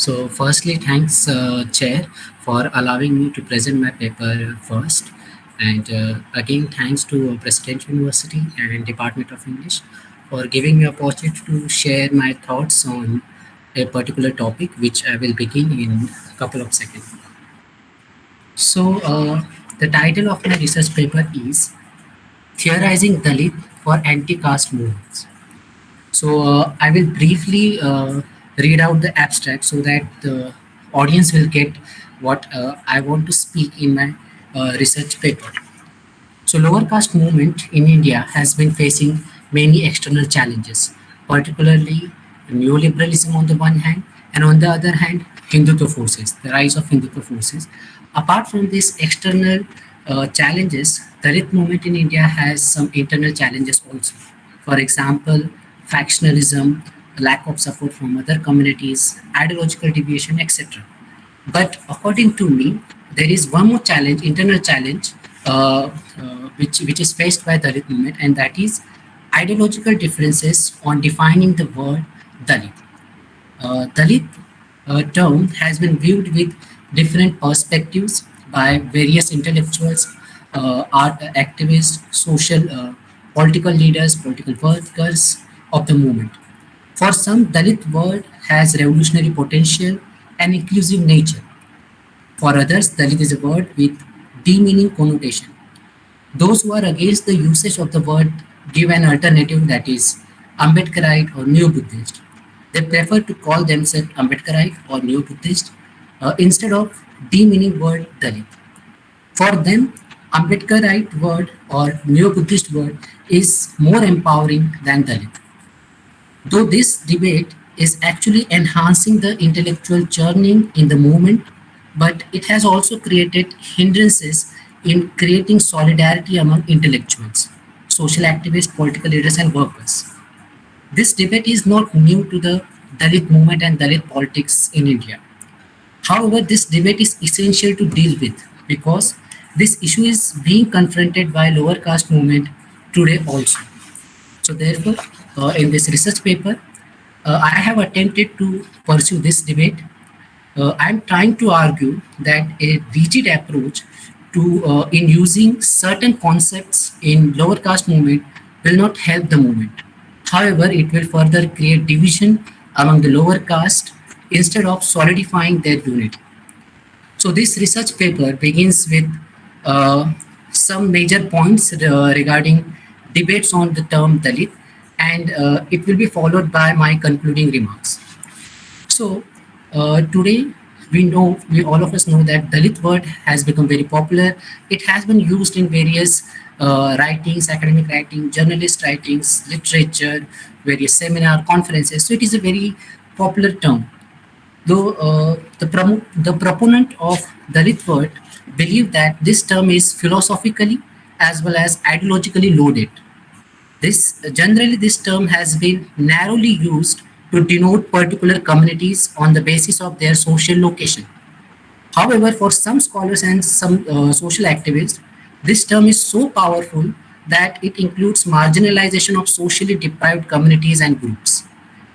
So, firstly, thanks, Chair, for allowing me to present my paper first. And again, thanks to President University and Department of English for giving me opportunity to share my thoughts on a particular topic, which I will begin in a couple of seconds. So, the title of my research paper is Theorizing Dalit for Anti-caste Movements. So I will briefly read out the abstract so that the audience will get what I want to speak in my research paper. So lower caste movement in India has been facing many external challenges, particularly neoliberalism on the one hand, and on the other hand, Hindutva forces, the rise of Hindutva forces. Apart from these external challenges, Dalit movement in India has some internal challenges also. For example, factionalism, lack of support from other communities, ideological deviation, etc. But according to me, there is one more challenge, internal challenge, which is faced by Dalit movement, and that is ideological differences on defining the word Dalit. Dalit term has been viewed with different perspectives by various intellectuals, art activists, social, political leaders, political workers of the movement. For some, Dalit word has revolutionary potential and inclusive nature. For others, Dalit is a word with demeaning connotation. Those who are against the usage of the word give an alternative, that is Ambedkarite or Neo Buddhist. They prefer to call themselves Ambedkarite or Neo Buddhist instead of demeaning word Dalit. For them, Ambedkarite word or Neo Buddhist word is more empowering than Dalit. Though this debate is actually enhancing the intellectual churning in the movement, but it has also created hindrances in creating solidarity among intellectuals, social activists, political leaders, and workers. This debate is not new to the Dalit movement and Dalit politics in India. However, this debate is essential to deal with because this issue is being confronted by lower caste movement today also. So therefore, in this research paper, I have attempted to pursue this debate. I am trying to argue that a rigid approach to in using certain concepts in lower caste movement will not help the movement. However, it will further create division among the lower caste instead of solidifying their unity. So this research paper begins with some major points regarding debates on the term Dalit, and it will be followed by my concluding remarks. So today we all of us know that Dalit word has become very popular. It has been used in various writings, academic writing, journalist writings, literature, various seminar conferences. So it is a very popular term. Though the proponent of Dalit word believe that this term is philosophically as well as ideologically loaded. This term has been narrowly used to denote particular communities on the basis of their social location. However, for some scholars and some social activists, this term is so powerful that it includes marginalization of socially deprived communities and groups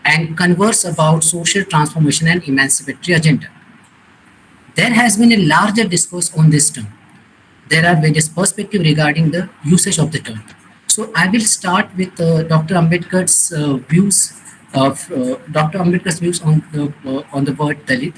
and converse about social transformation and emancipatory agenda. There has been a larger discourse on this term. There are various perspectives regarding the usage of the term. So I will start with Dr. Ambedkar's views on the word Dalit.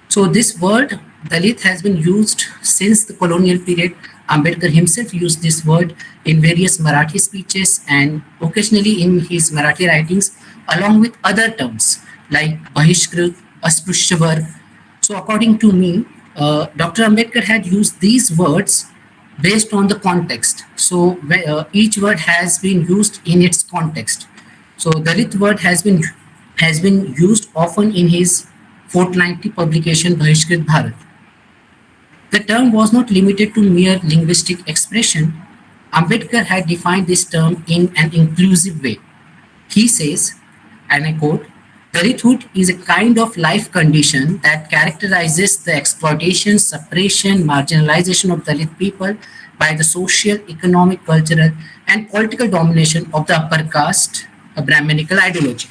So this word Dalit has been used since the colonial period. Ambedkar himself used this word in various Marathi speeches and occasionally in his Marathi writings, along with other terms like Bahishkrit, Asprishya Varg. So according to me, Dr. Ambedkar had used these words based on the context. So each word has been used in its context. So Dalit word has been used often in his fortnightly publication Bahishkrit Bharat. The term was not limited to mere linguistic expression. Ambedkar had defined this term in an inclusive way. He says, and I quote, Dalithood is a kind of life condition that characterizes the exploitation, suppression, marginalization of Dalit people by the social, economic, cultural, and political domination of the upper caste, a Brahminical ideology.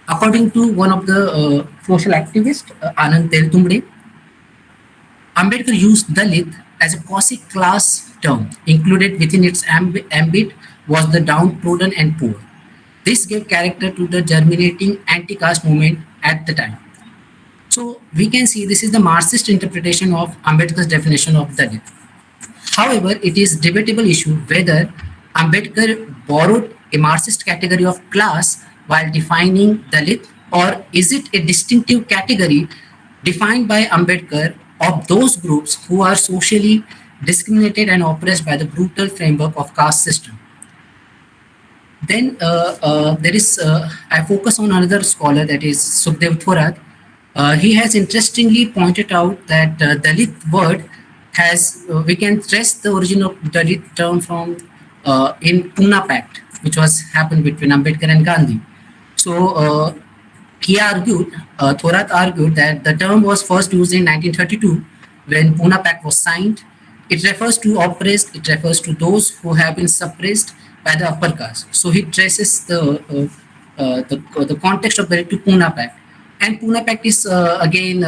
According to one of the social activists, Anand Teltumbde, Ambedkar used Dalit as a quasi class term. Included within its ambit was the downtrodden and poor. This gave character to the germinating anti caste movement at the time. So we can see this is the Marxist interpretation of Ambedkar's definition of Dalit. However, it is debatable issue whether Ambedkar borrowed a Marxist category of class while defining Dalit, or is it a distinctive category defined by Ambedkar of those groups who are socially discriminated and oppressed by the brutal framework of caste system. Then there is, I focus on another scholar, that is Sukhdev Thorat. He has interestingly pointed out that Dalit word has, we can trace the origin of Dalit term from in Pune Pact, which was happened between Ambedkar and Gandhi. So he argued, Thorat argued that the term was first used in 1932 when Pune Pact was signed. It refers to oppressed, it refers to those who have been suppressed by the upper caste. So he traces the context of the to Pune Pact. And Pune Pact is again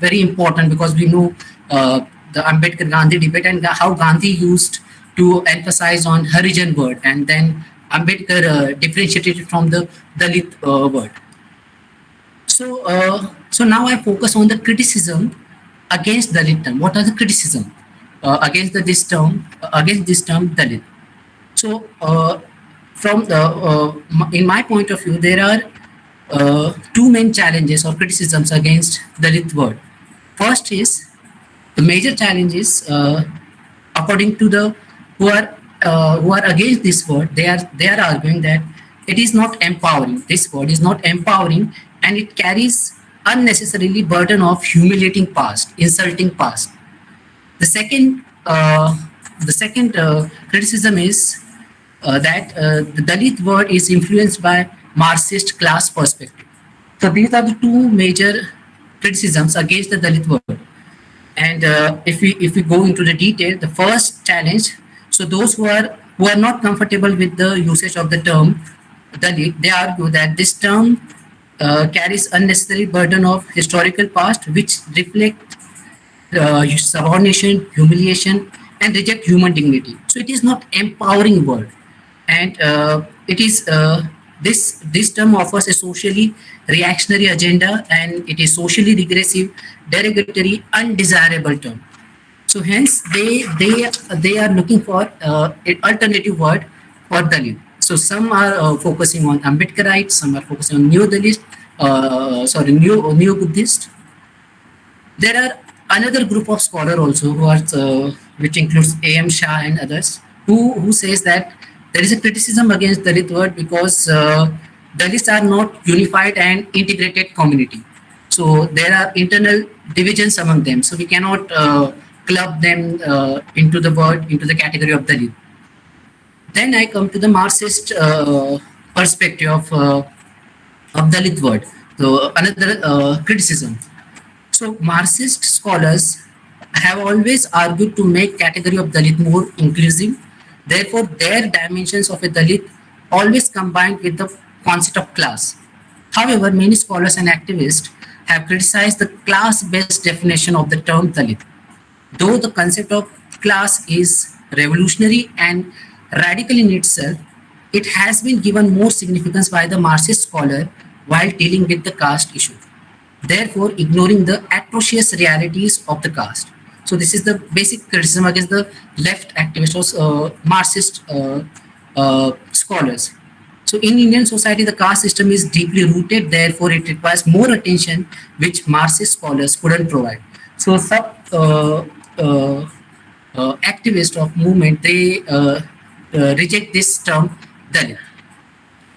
very important because we know the Ambedkar Gandhi debate and how Gandhi used to emphasize on Harijan word, and then Ambedkar differentiated it from the Dalit word. So now I focus on the criticism against Dalit term. What are the criticism against this term Dalit? So from the in my point of view, there are two main challenges or criticisms against Dalit word. First is the major challenge is according to the who are against this word, they are arguing that it is not empowering. This word is not empowering, and it carries unnecessarily burden of humiliating past, insulting past. The second criticism is that the Dalit word is influenced by Marxist class perspective. So these are the two major criticisms against the Dalit word. And if we go into the detail, the first challenge, so those who are not comfortable with the usage of the term Dalit, they argue that this term carries unnecessary burden of historical past, which reflect subordination, humiliation, and reject human dignity. So it is not empowering word, and it is this term offers a socially reactionary agenda, and it is socially regressive, derogatory, undesirable term. So hence they are looking for an alternative word for Dalit. So some are focusing on Ambedkarites, some are focusing on Neo Dalit, Neo Buddhist. There are another group of scholars also who are which includes A.M. Shah and others who says that there is a criticism against Dalit word because Dalits are not unified and integrated community. So there are internal divisions among them. So we cannot club them into the category of Dalit. Then I come to the Marxist perspective of Dalit word. So another criticism. So Marxist scholars have always argued to make category of Dalit more inclusive. Therefore, their dimensions of a Dalit always combined with the concept of class. However, many scholars and activists have criticized the class-based definition of the term Dalit. Though the concept of class is revolutionary and radical in itself, it has been given more significance by the Marxist scholar while dealing with the caste issue, therefore ignoring the atrocious realities of the caste. So this is the basic criticism against the left activists or Marxist scholars. So in Indian society, the caste system is deeply rooted, therefore it requires more attention, which Marxist scholars couldn't provide. So some activists of movement, they reject this term Dalit.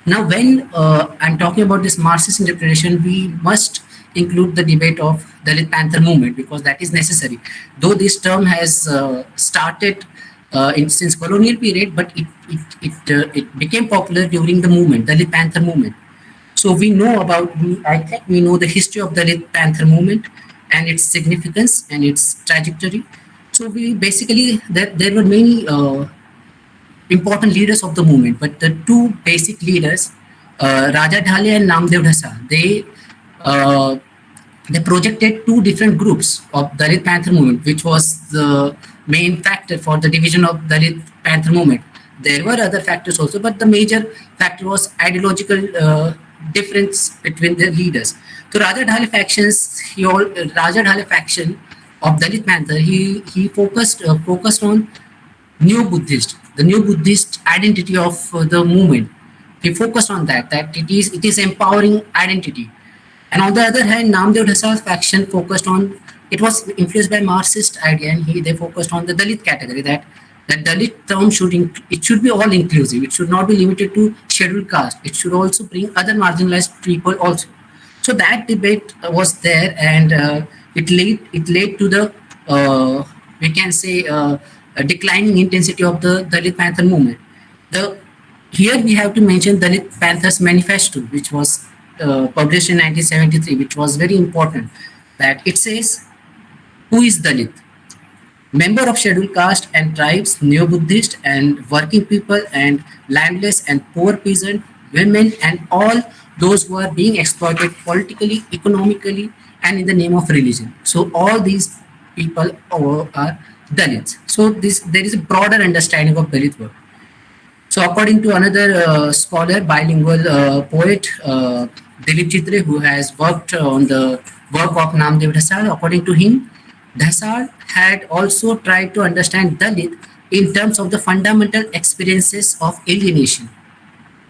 Now, when I'm talking about this Marxist interpretation, we must include the debate of Dalit Panther movement because that is necessary. Though this term has started since colonial period, but it became popular during the movement, Dalit Panther movement. So we know about, I think we know the history of Dalit Panther movement and its significance and its trajectory. So we basically, there were many important leaders of the movement, but the two basic leaders Raja Dhale and Namdev Dhasa, uh, they projected two different groups of Dalit Panther movement, which was the main factor for the division of Dalit Panther movement. There were other factors also, but the major factor was ideological difference between the leaders. So Raja Dhale factions, Raja Dhale faction of Dalit Panther, he focused on new Buddhist, the new Buddhist identity of the movement. He focused on that it is empowering identity. And on the other hand, Namdev Dhasa's faction focused on, it was influenced by Marxist idea, and they focused on the Dalit category, that the Dalit term it should be all inclusive. It should not be limited to scheduled caste. It should also bring other marginalized people also. So that debate was there, and it led to the we can say a declining intensity of the Dalit Panther movement. The Here we have to mention Dalit Panthers Manifesto, which was published in 1973, which was very important. That it says, who is Dalit? Member of scheduled caste and tribes, neo-Buddhist and working people and landless and poor peasant, women and all those who are being exploited politically, economically, and in the name of religion. So all these people are Dalits. So there is a broader understanding of Dalit work. So according to another scholar, bilingual poet, Dilip Chitre, who has worked on the work of Namdev Dhasal, according to him, Dhasal had also tried to understand Dalit in terms of the fundamental experiences of alienation.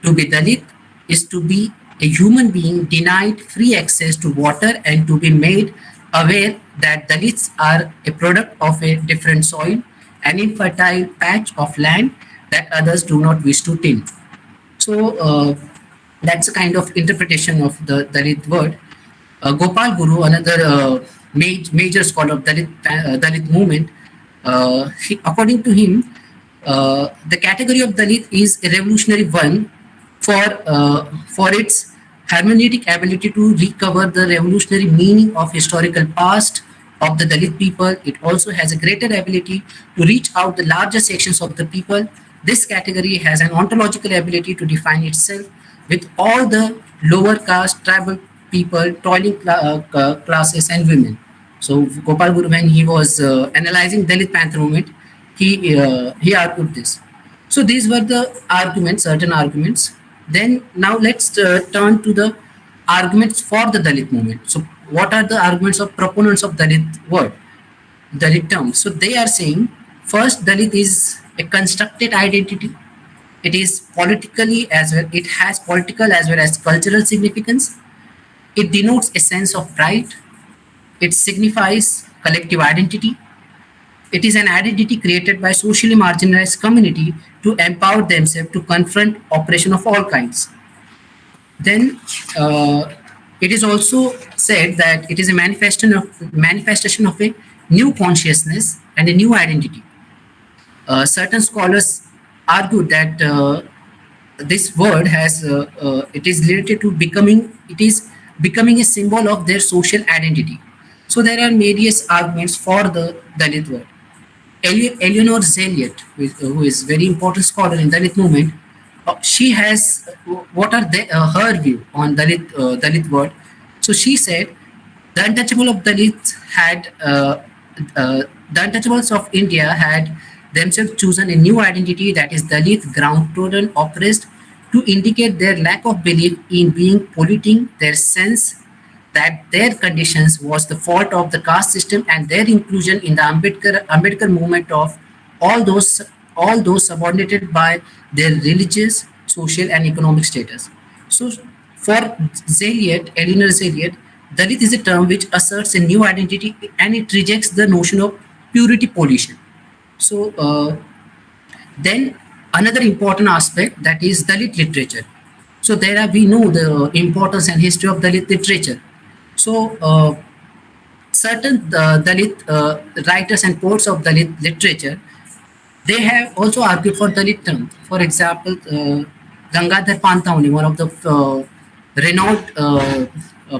To be Dalit is to be a human being denied free access to water and to be made aware that Dalits are a product of a different soil, an infertile patch of land that others do not wish to till. So that's a kind of interpretation of the Dalit word. Gopal Guru, another major scholar of Dalit movement, according to him, the category of Dalit is a revolutionary one for its hermeneutic ability to recover the revolutionary meaning of historical past of the Dalit people. It also has a greater ability to reach out the larger sections of the people. This category has an ontological ability to define itself with all the lower caste, tribal people, toiling classes and women. So Gopal Guru, when he was analyzing Dalit Panther movement, he argued this. So these were the arguments, certain arguments. Then now let's turn to the arguments for the Dalit movement. So what are the arguments of proponents of Dalit word, Dalit term? So they are saying, first, Dalit is a constructed identity. It is politically as well, it has political as well as cultural significance. It denotes a sense of pride. It signifies collective identity. It is an identity created by socially marginalized community to empower themselves to confront oppression of all kinds. Then it is also said that it is a manifestation of a new consciousness and a new identity. Certain scholars argue that this word it is related to becoming a symbol of their social identity. So there are various arguments for the Dalit word. Eleanor Zeliot, who is very important scholar in Dalit movement, she has what are her view on Dalit word. So she said the untouchable of Dalits the untouchables of India had themselves chosen a new identity, that is Dalit, downtrodden, oppressed, to indicate their lack of belief in being polluting their sense that their conditions was the fault of the caste system, and their inclusion in the Ambedkar movement of all those subordinated by their religious, social, and economic status. So, for Eleanor Zeliot, Dalit is a term which asserts a new identity and it rejects the notion of purity pollution. So, then another important aspect, that is Dalit literature. So we know the importance and history of Dalit literature. So certain Dalit writers and poets of Dalit literature, they have also argued for Dalit term. For example, Gangadhar Panthavani, one of the renowned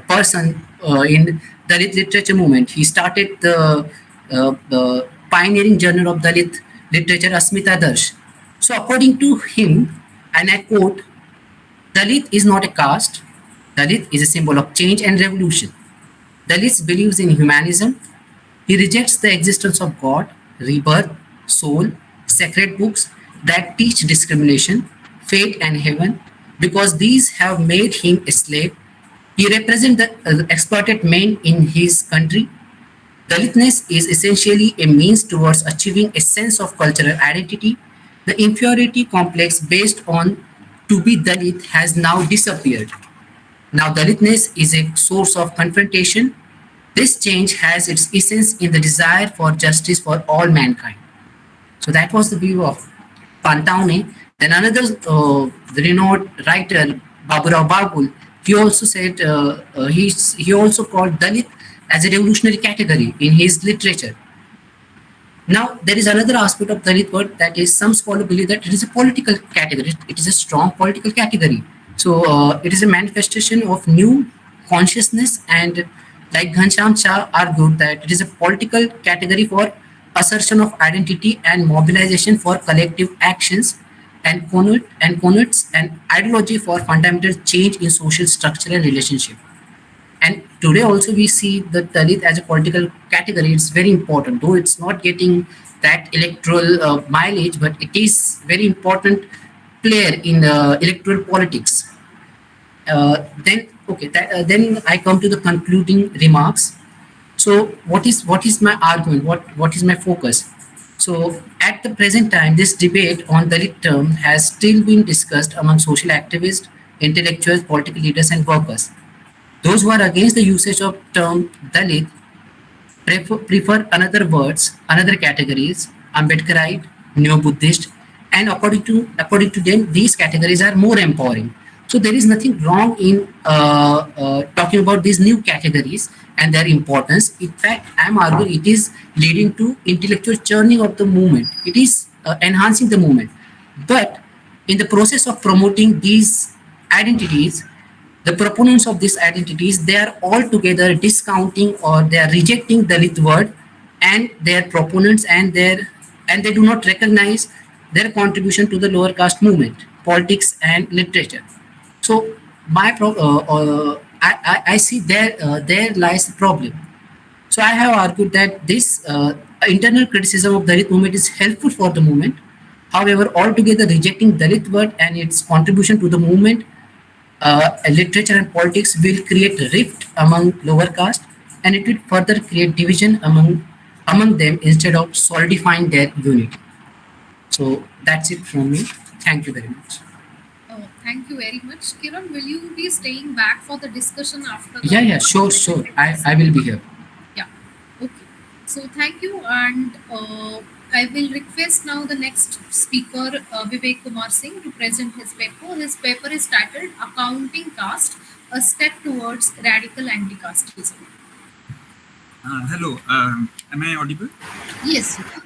person in Dalit literature movement, he started the pioneering journal of Dalit literature, Asmita Darsh. So according to him, and I quote, Dalit is not a caste. Dalit is a symbol of change and revolution. Dalit believes in humanism. He rejects the existence of God, rebirth, soul, sacred books that teach discrimination, fate, and heaven because these have made him a slave. He represents the exploited men in his country. Dalitness is essentially a means towards achieving a sense of cultural identity. The inferiority complex based on to be Dalit has now disappeared. Now, Dalitness is a source of confrontation. This change has its essence in the desire for justice for all mankind. So that was the view of Pantaune. Then another renowned writer, Baburao Bagul, he also said he also called Dalit as a revolutionary category in his literature. Now, there is another aspect of Dalit word that is some scholars believe that it is a political category. It is a strong political category. So, it is a manifestation of new consciousness, and like Ghanshyam Shah argued that it is a political category for assertion of identity and mobilization for collective actions and connotes an ideology for fundamental change in social structure and relationship. And today also we see the Dalit as a political category. It's very important, though it's not getting that electoral mileage, but it is very important player in electoral politics. Then I come to the concluding remarks. So what is my argument? What is my focus? So at the present time, this debate on Dalit term has still been discussed among social activists, intellectuals, political leaders, and workers. Those who are against the usage of term Dalit prefer another words, another categories, Ambedkarite, Neo-Buddhist, and according to them, these categories are more empowering. So there is nothing wrong in talking about these new categories and their importance. In fact, I am arguing it is leading to intellectual churning of the movement. It is enhancing the movement. But in the process of promoting these identities, the proponents of these identities, they are altogether discounting or they are rejecting Dalit word and their proponents and they do not recognize their contribution to the lower caste movement, politics and literature. So I see there lies the problem. So I have argued that this internal criticism of Dalit movement is helpful for the movement. However, altogether rejecting Dalit word and its contribution to the movement, literature and politics will create rift among lower caste, and it will further create division among them instead of solidifying their unity. So that's it from me. Thank you very much. Oh, thank you very much. Kiran, will you be staying back for the discussion after the Yeah, sure. I will be here. Yeah. Okay. So thank you, and I will request now the next speaker, Vivek Kumar Singh, to present his paper. His paper is titled "Accounting Caste: A Step Towards Radical Anti-casteism." Hello, am I audible? Yes, you are.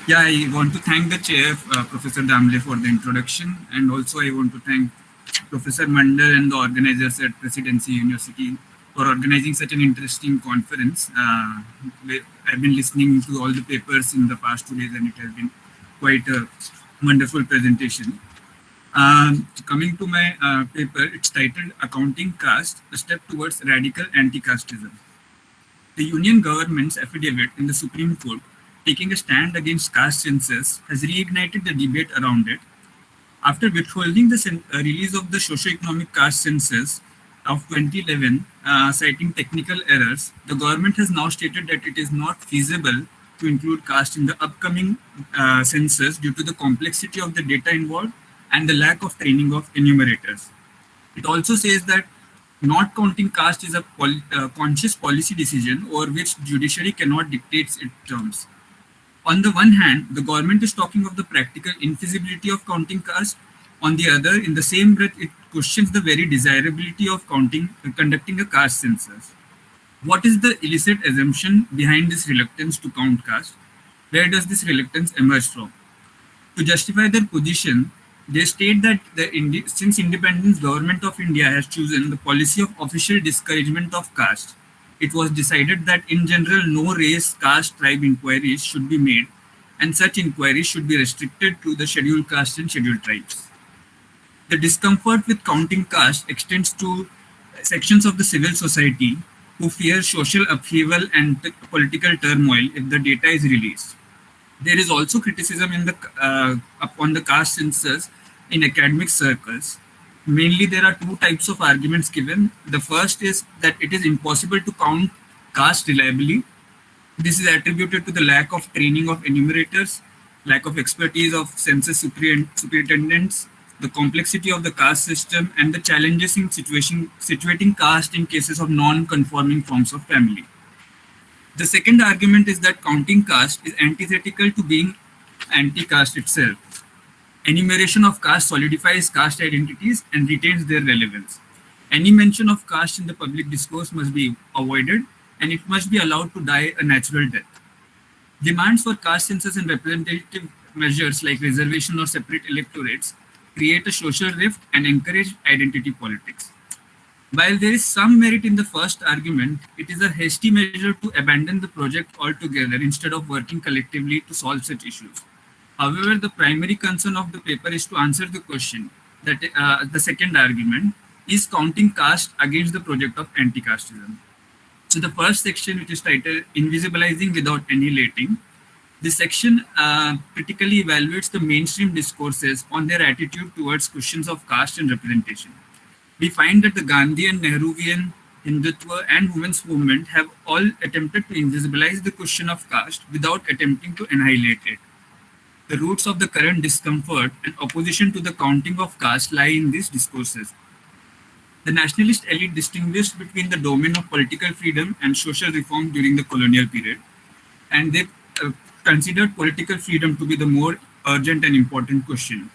Yeah. I want to thank the chair, Professor Damle, for the introduction, and also I want to thank Professor Mandal and the organizers at Presidency University for organizing such an interesting conference. I've been listening to all the papers in the past 2 days, and it has been quite a wonderful presentation. Coming to my paper, it's titled Accounting Caste, a Step Towards Radical Anti-casteism. The Union government's affidavit in the Supreme Court taking a stand against caste census has reignited the debate around it. After withholding the release of the socio-economic caste census of 2011, citing technical errors, the government has now stated that it is not feasible to include caste in the upcoming census due to the complexity of the data involved and the lack of training of enumerators. It also says that not counting caste is a conscious policy decision over which judiciary cannot dictate its terms. On the one hand, the government is talking of the practical infeasibility of counting caste. On the other, in the same breath, it questions the very desirability of conducting a caste census. What is the illicit assumption behind this reluctance to count caste? Where does this reluctance emerge from? To justify their position, they state that since independence, government of India has chosen the policy of official discouragement of caste. It was decided that in general, no race, caste, tribe inquiries should be made, and such inquiries should be restricted to the scheduled castes and scheduled tribes. The discomfort with counting caste extends to sections of the civil society who fear social upheaval and political turmoil if the data is released. There is also criticism upon the caste census in academic circles. Mainly, there are two types of arguments given. The first is that it is impossible to count caste reliably. This is attributed to the lack of training of enumerators, lack of expertise of census superintendents, the complexity of the caste system, and the challenges in situating caste in cases of non-conforming forms of family. The second argument is that counting caste is antithetical to being anti-caste itself. Enumeration of caste solidifies caste identities and retains their relevance. Any mention of caste in the public discourse must be avoided, and it must be allowed to die a natural death. Demands for caste census and representative measures like reservation or separate electorates create a social rift and encourage identity politics. While there is some merit in the first argument, it is a hasty measure to abandon the project altogether instead of working collectively to solve such issues. However, the primary concern of the paper is to answer the question that the second argument is counting caste against the project of anti-casteism. So the first section, which is titled Invisibilizing Without Annihilating, this section critically evaluates the mainstream discourses on their attitude towards questions of caste and representation. We find that the Gandhian, Nehruvian, Hindutva, and women's movement have all attempted to invisibilize the question of caste without attempting to annihilate it. The roots of the current discomfort and opposition to the counting of caste lie in these discourses. The nationalist elite distinguished between the domain of political freedom and social reform during the colonial period, and they considered political freedom to be the more urgent and important question.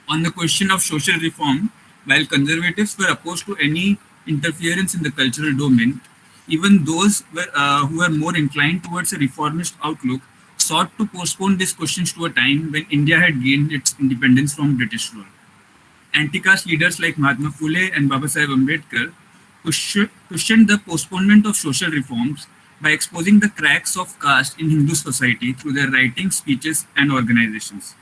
On the question of social reform, while conservatives were opposed to any interference in the cultural domain, even those who were more inclined towards a reformist outlook sought to postpone these questions to a time when India had gained its independence from British rule. Anti-caste leaders like Mahatma Phule and Babasaheb Ambedkar cushioned the postponement of social reforms by exposing the cracks of caste in Hindu society through their writings, speeches, and organizations.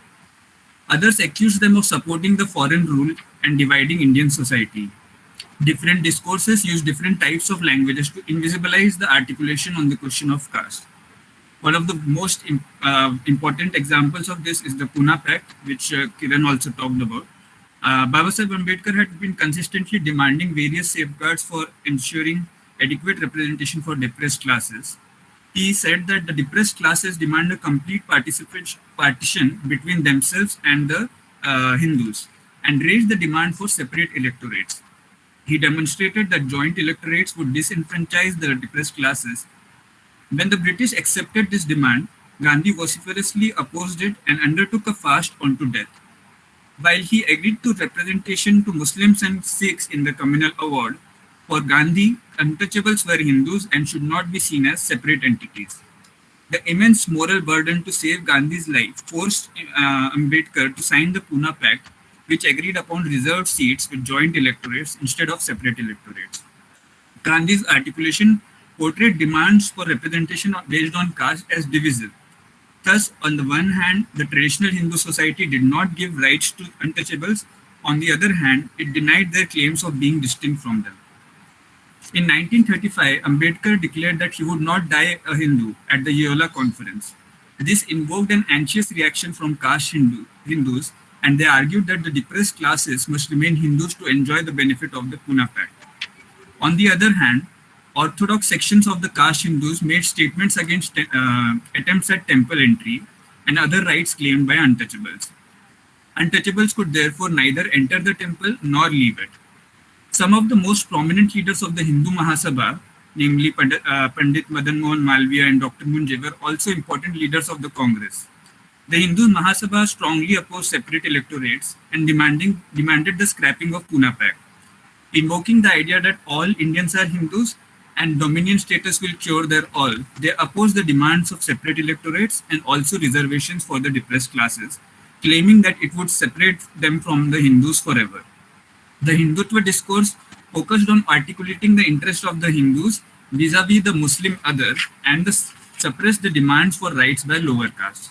Others accused them of supporting the foreign rule and dividing Indian society. Different discourses use different types of languages to invisibilize the articulation on the question of caste. One of the most important examples of this is the Pune Pact, which Kiran also talked about. Babasaheb Ambedkar had been consistently demanding various safeguards for ensuring adequate representation for depressed classes. He said that the depressed classes demand a complete partition between themselves and the Hindus and raised the demand for separate electorates. He demonstrated that joint electorates would disenfranchise the depressed classes. When the British accepted this demand, Gandhi vociferously opposed it and undertook a fast unto death. While he agreed to representation to Muslims and Sikhs in the communal award, for Gandhi, untouchables were Hindus and should not be seen as separate entities. The immense moral burden to save Gandhi's life forced Ambedkar to sign the Pune Pact, which agreed upon reserved seats with joint electorates instead of separate electorates. Gandhi's articulation portrayed demands for representation based on caste as divisive. Thus, on the one hand, the traditional Hindu society did not give rights to untouchables. On the other hand, it denied their claims of being distinct from them. In 1935, Ambedkar declared that he would not die a Hindu at the Yola conference. This invoked an anxious reaction from caste Hindus, and they argued that the depressed classes must remain Hindus to enjoy the benefit of the Pune Pact. On the other hand, orthodox sections of the caste Hindus made statements against attempts at temple entry and other rights claimed by untouchables. Untouchables could therefore neither enter the temple nor leave it. Some of the most prominent leaders of the Hindu Mahasabha, namely Pandit Madan Mohan Malviya and Dr. Munje, were also important leaders of the Congress. The Hindu Mahasabha strongly opposed separate electorates and demanded the scrapping of Pune Pact. Invoking the idea that all Indians are Hindus and dominion status will cure their all, they opposed the demands of separate electorates and also reservations for the depressed classes, claiming that it would separate them from the Hindus forever. The Hindutva discourse focused on articulating the interest of the Hindus vis-a-vis the Muslim other and suppressed the demands for rights by lower castes.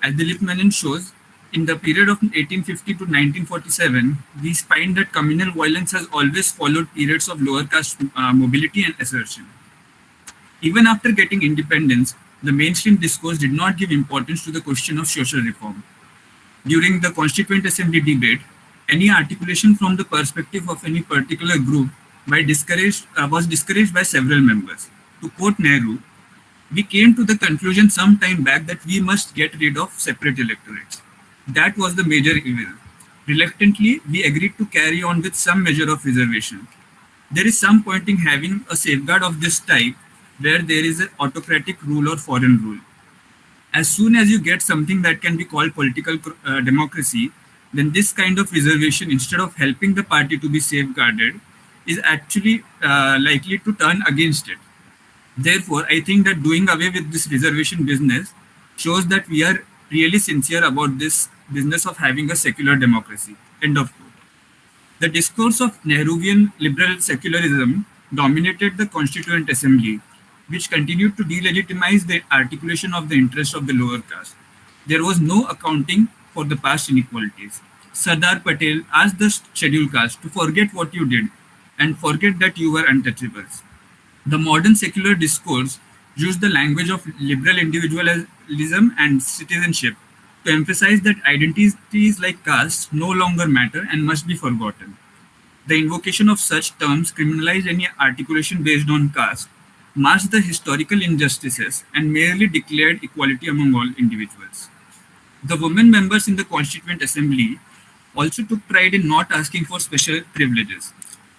As Dalit Menon shows, In the period of 1850 to 1947, we find that communal violence has always followed periods of lower caste mobility and assertion. Even after getting independence, the mainstream discourse did not give importance to the question of social reform. During the Constituent Assembly debate, any articulation from the perspective of any particular group was discouraged by several members. To quote Nehru, we came to the conclusion some time back that we must get rid of separate electorates. That was the major evil. Reluctantly, we agreed to carry on with some measure of reservation. There is some point in having a safeguard of this type where there is an autocratic rule or foreign rule. As soon as you get something that can be called political democracy, then this kind of reservation, instead of helping the party to be safeguarded, is actually likely to turn against it. Therefore, I think that doing away with this reservation business shows that we are really sincere about this business of having a secular democracy. End of quote. The discourse of Nehruvian liberal secularism dominated the Constituent Assembly, which continued to delegitimize the articulation of the interests of the lower caste. There was no accounting for the past inequalities. Sardar Patel asked the scheduled caste to forget what you did and forget that you were untouchables. The modern secular discourse used the language of liberal individualism and citizenship to emphasize that identities like caste no longer matter and must be forgotten. The invocation of such terms criminalized any articulation based on caste, masked the historical injustices, and merely declared equality among all individuals. The women members in the Constituent Assembly also took pride in not asking for special privileges.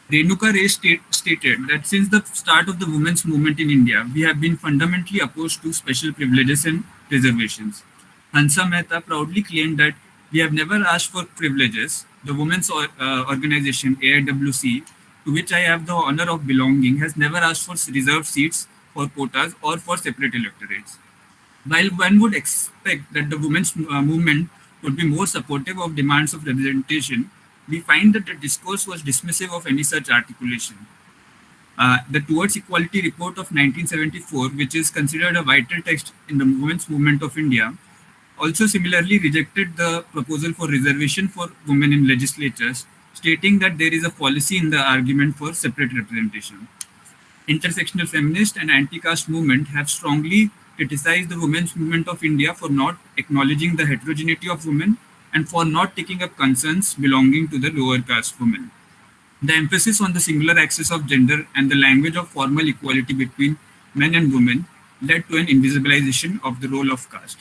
Renuka Ray stated that since the start of the women's movement in India, we have been fundamentally opposed to special privileges and reservations. Hansa Mehta proudly claimed that we have never asked for privileges. The women's organization AIWC, to which I have the honor of belonging, has never asked for reserved seats, for quotas, or for separate electorates. While one would expect that the women's movement would be more supportive of demands of representation, we find that the discourse was dismissive of any such articulation. The Towards Equality report of 1974, which is considered a vital text in the women's movement of India, also similarly rejected the proposal for reservation for women in legislatures, stating that there is a fallacy in the argument for separate representation. Intersectional feminist and anti-caste movement have strongly criticized the women's movement of India for not acknowledging the heterogeneity of women and for not taking up concerns belonging to the lower caste women. The emphasis on the singular axis of gender and the language of formal equality between men and women led to an invisibilization of the role of caste.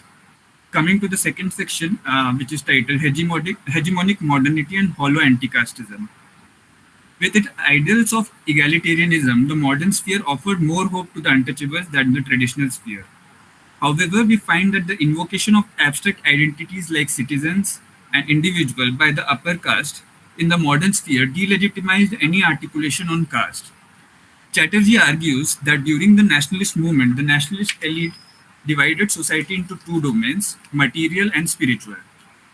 Coming to the second section, which is titled Hegemonic Modernity and Hollow Anticasteism. With its ideals of egalitarianism, the modern sphere offered more hope to the untouchables than the traditional sphere. However, we find that the invocation of abstract identities like citizens and individual by the upper caste in the modern sphere delegitimized any articulation on caste. Chatterjee argues that during the nationalist movement, the nationalist elite divided society into two domains, material and spiritual.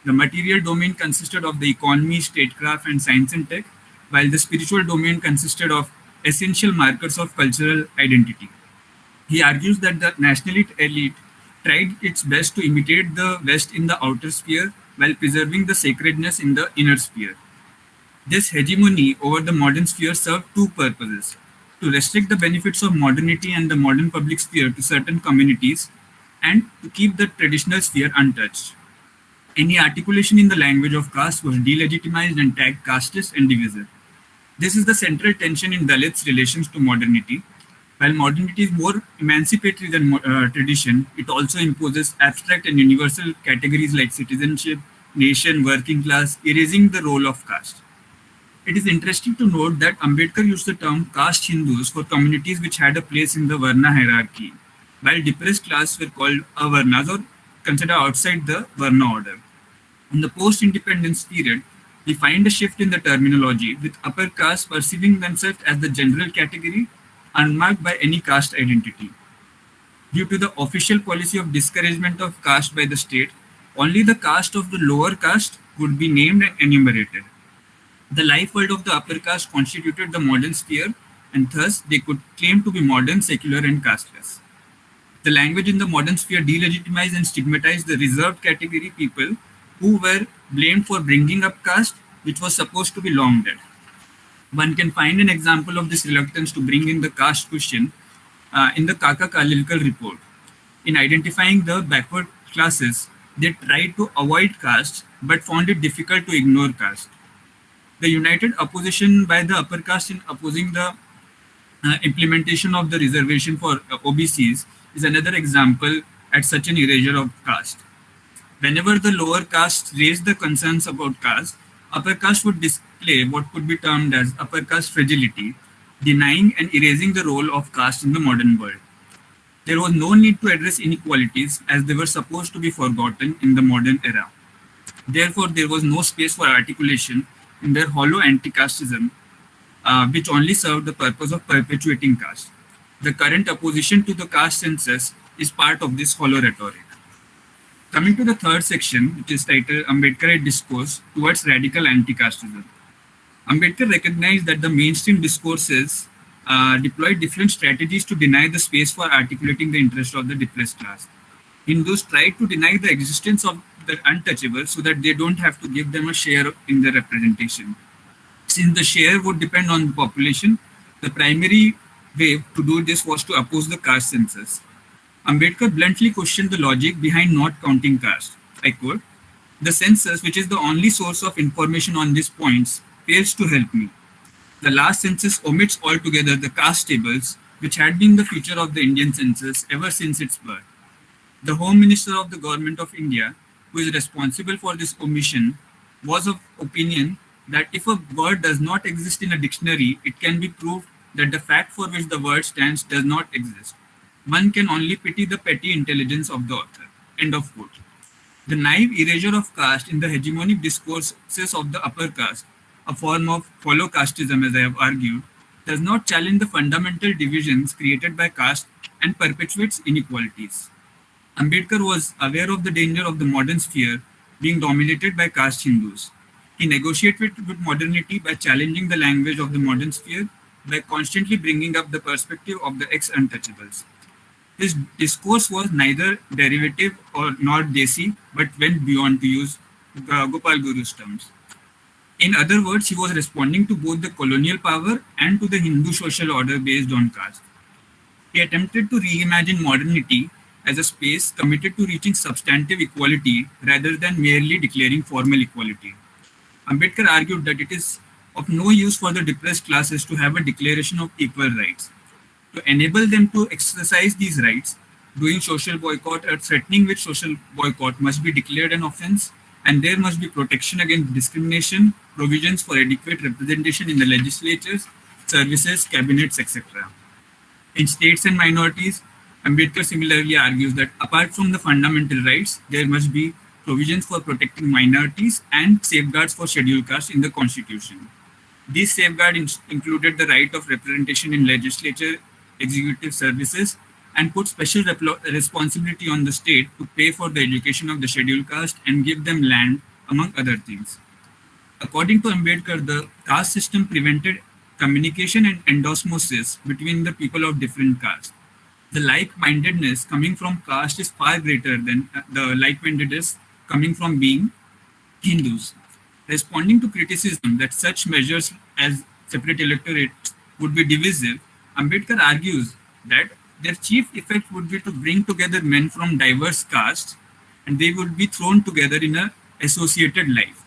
The material domain consisted of the economy, statecraft, and science and tech, while the spiritual domain consisted of essential markers of cultural identity. He argues that the nationalist elite tried its best to imitate the West in the outer sphere while preserving the sacredness in the inner sphere. This hegemony over the modern sphere served two purposes: to restrict the benefits of modernity and the modern public sphere to certain communities, and to keep the traditional sphere untouched. Any articulation in the language of caste was delegitimized and tagged casteist and divisive. This is the central tension in Dalit's relations to modernity. While modernity is more emancipatory than tradition, it also imposes abstract and universal categories like citizenship, nation, working class, erasing the role of caste. It is interesting to note that Ambedkar used the term caste Hindus for communities which had a place in the Varna hierarchy, while depressed classes were called avarnas or considered outside the Varna order. In the post-independence period, we find a shift in the terminology, with upper caste perceiving themselves as the general category, unmarked by any caste identity. Due to the official policy of discouragement of caste by the state, only the caste of the lower caste would be named and enumerated. The life world of the upper caste constituted the modern sphere, and thus they could claim to be modern, secular, and casteless. The language in the modern sphere delegitimized and stigmatized the reserved category people who were blamed for bringing up caste, which was supposed to be long dead. One can find an example of this reluctance to bring in the caste question in the Kaka Kalilkar report. In identifying the backward classes, they tried to avoid caste but found it difficult to ignore caste. The united opposition by the upper caste in opposing the implementation of the reservation for OBCs is another example at such an erasure of caste. Whenever the lower caste raised the concerns about caste, upper caste would display what could be termed as upper caste fragility, denying and erasing the role of caste in the modern world. There was no need to address inequalities as they were supposed to be forgotten in the modern era. Therefore, there was no space for articulation in their hollow anti-casteism, which only served the purpose of perpetuating caste. The current opposition to the caste census is part of this hollow rhetoric. Coming to the third section, which is titled Ambedkarite Discourse Towards Radical Anti-casteism. Ambedkar recognized that the mainstream discourses deployed different strategies to deny the space for articulating the interest of the depressed class. Hindus tried to deny the existence of the untouchables so that they don't have to give them a share in the representation. Since the share would depend on the population, the primary way to do this was to oppose the caste census. Ambedkar bluntly questioned the logic behind not counting caste. I quote, "The census, which is the only source of information on these points, fails to help me. The last census omits altogether the caste tables, which had been the feature of the Indian census ever since its birth. The Home Minister of the Government of India, who is responsible for this omission, was of opinion that if a word does not exist in a dictionary, it can be proved that the fact for which the word stands does not exist. One can only pity the petty intelligence of the author." End of quote. The naive erasure of caste in the hegemonic discourses of the upper caste, a form of follow casteism as I have argued, does not challenge the fundamental divisions created by caste and perpetuates inequalities. Ambedkar was aware of the danger of the modern sphere being dominated by caste Hindus. He negotiated with modernity by challenging the language of the modern sphere by constantly bringing up the perspective of the ex-untouchables. His discourse was neither derivative nor desi, but went beyond, to use Gopal Guru's terms. In other words, he was responding to both the colonial power and to the Hindu social order based on caste. He attempted to reimagine modernity as a space committed to reaching substantive equality rather than merely declaring formal equality. Ambedkar argued that it is of no use for the depressed classes to have a declaration of equal rights. To enable them to exercise these rights, doing social boycott or threatening with social boycott must be declared an offense, and there must be protection against discrimination, provisions for adequate representation in the legislatures, services, cabinets, etc. In states and minorities, Ambedkar similarly argues that apart from the fundamental rights, there must be provisions for protecting minorities and safeguards for scheduled castes in the constitution. These safeguards included the right of representation in legislature, executive services, and put special responsibility on the state to pay for the education of the scheduled caste and give them land, among other things. According to Ambedkar, the caste system prevented communication and endosmosis between the people of different castes. The like-mindedness coming from caste is far greater than the like-mindedness coming from being Hindus. Responding to criticism that such measures as separate electorates would be divisive, Ambedkar argues that their chief effect would be to bring together men from diverse castes, and they would be thrown together in an associated life.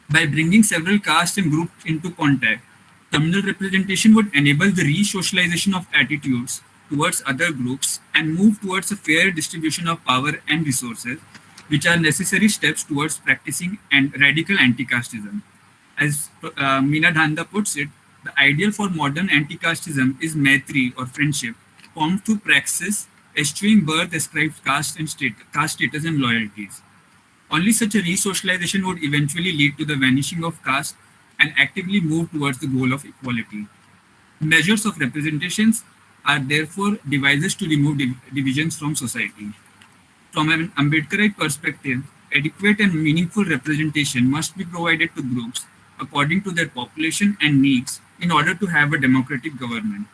By bringing several castes and groups into contact, communal representation would enable the re-socialization of attitudes towards other groups and move towards a fair distribution of power and resources, which are necessary steps towards practicing radical anti-casteism. As Meena Dhanda puts it, the ideal for modern anti-casteism is maitri or friendship, formed through praxis, eschewing birth-ascribed caste status and loyalties. Only such a re-socialization would eventually lead to the vanishing of caste and actively move towards the goal of equality. Measures of representations are therefore devices to remove divisions from society. From an Ambedkarite perspective, adequate and meaningful representation must be provided to groups according to their population and needs in order to have a democratic government.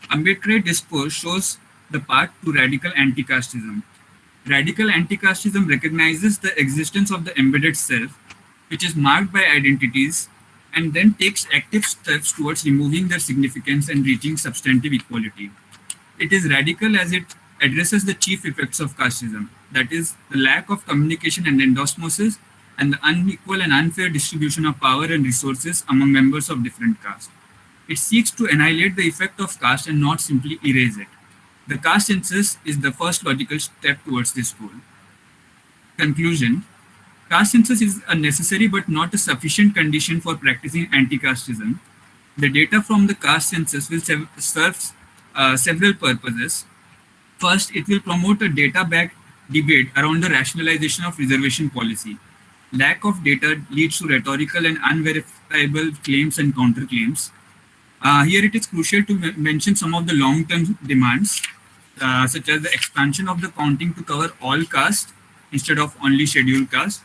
Ambedkarite discourse shows the path to radical anti-casteism. Radical anti-casteism recognizes the existence of the embedded self, which is marked by identities, and then takes active steps towards removing their significance and reaching substantive equality. It is radical as it addresses the chief effects of casteism, that is, the lack of communication and endosmosis, and the unequal and unfair distribution of power and resources among members of different castes. It seeks to annihilate the effect of caste and not simply erase it. The caste census is the first logical step towards this goal. Conclusion: caste census is a necessary but not a sufficient condition for practicing anti-casteism. The data from the caste census will serve several purposes. First, it will promote a data-backed debate around the rationalization of reservation policy. Lack of data leads to rhetorical and unverifiable claims and counterclaims. Here it is crucial to mention some of the long-term demands, such as the expansion of the counting to cover all castes instead of only scheduled castes,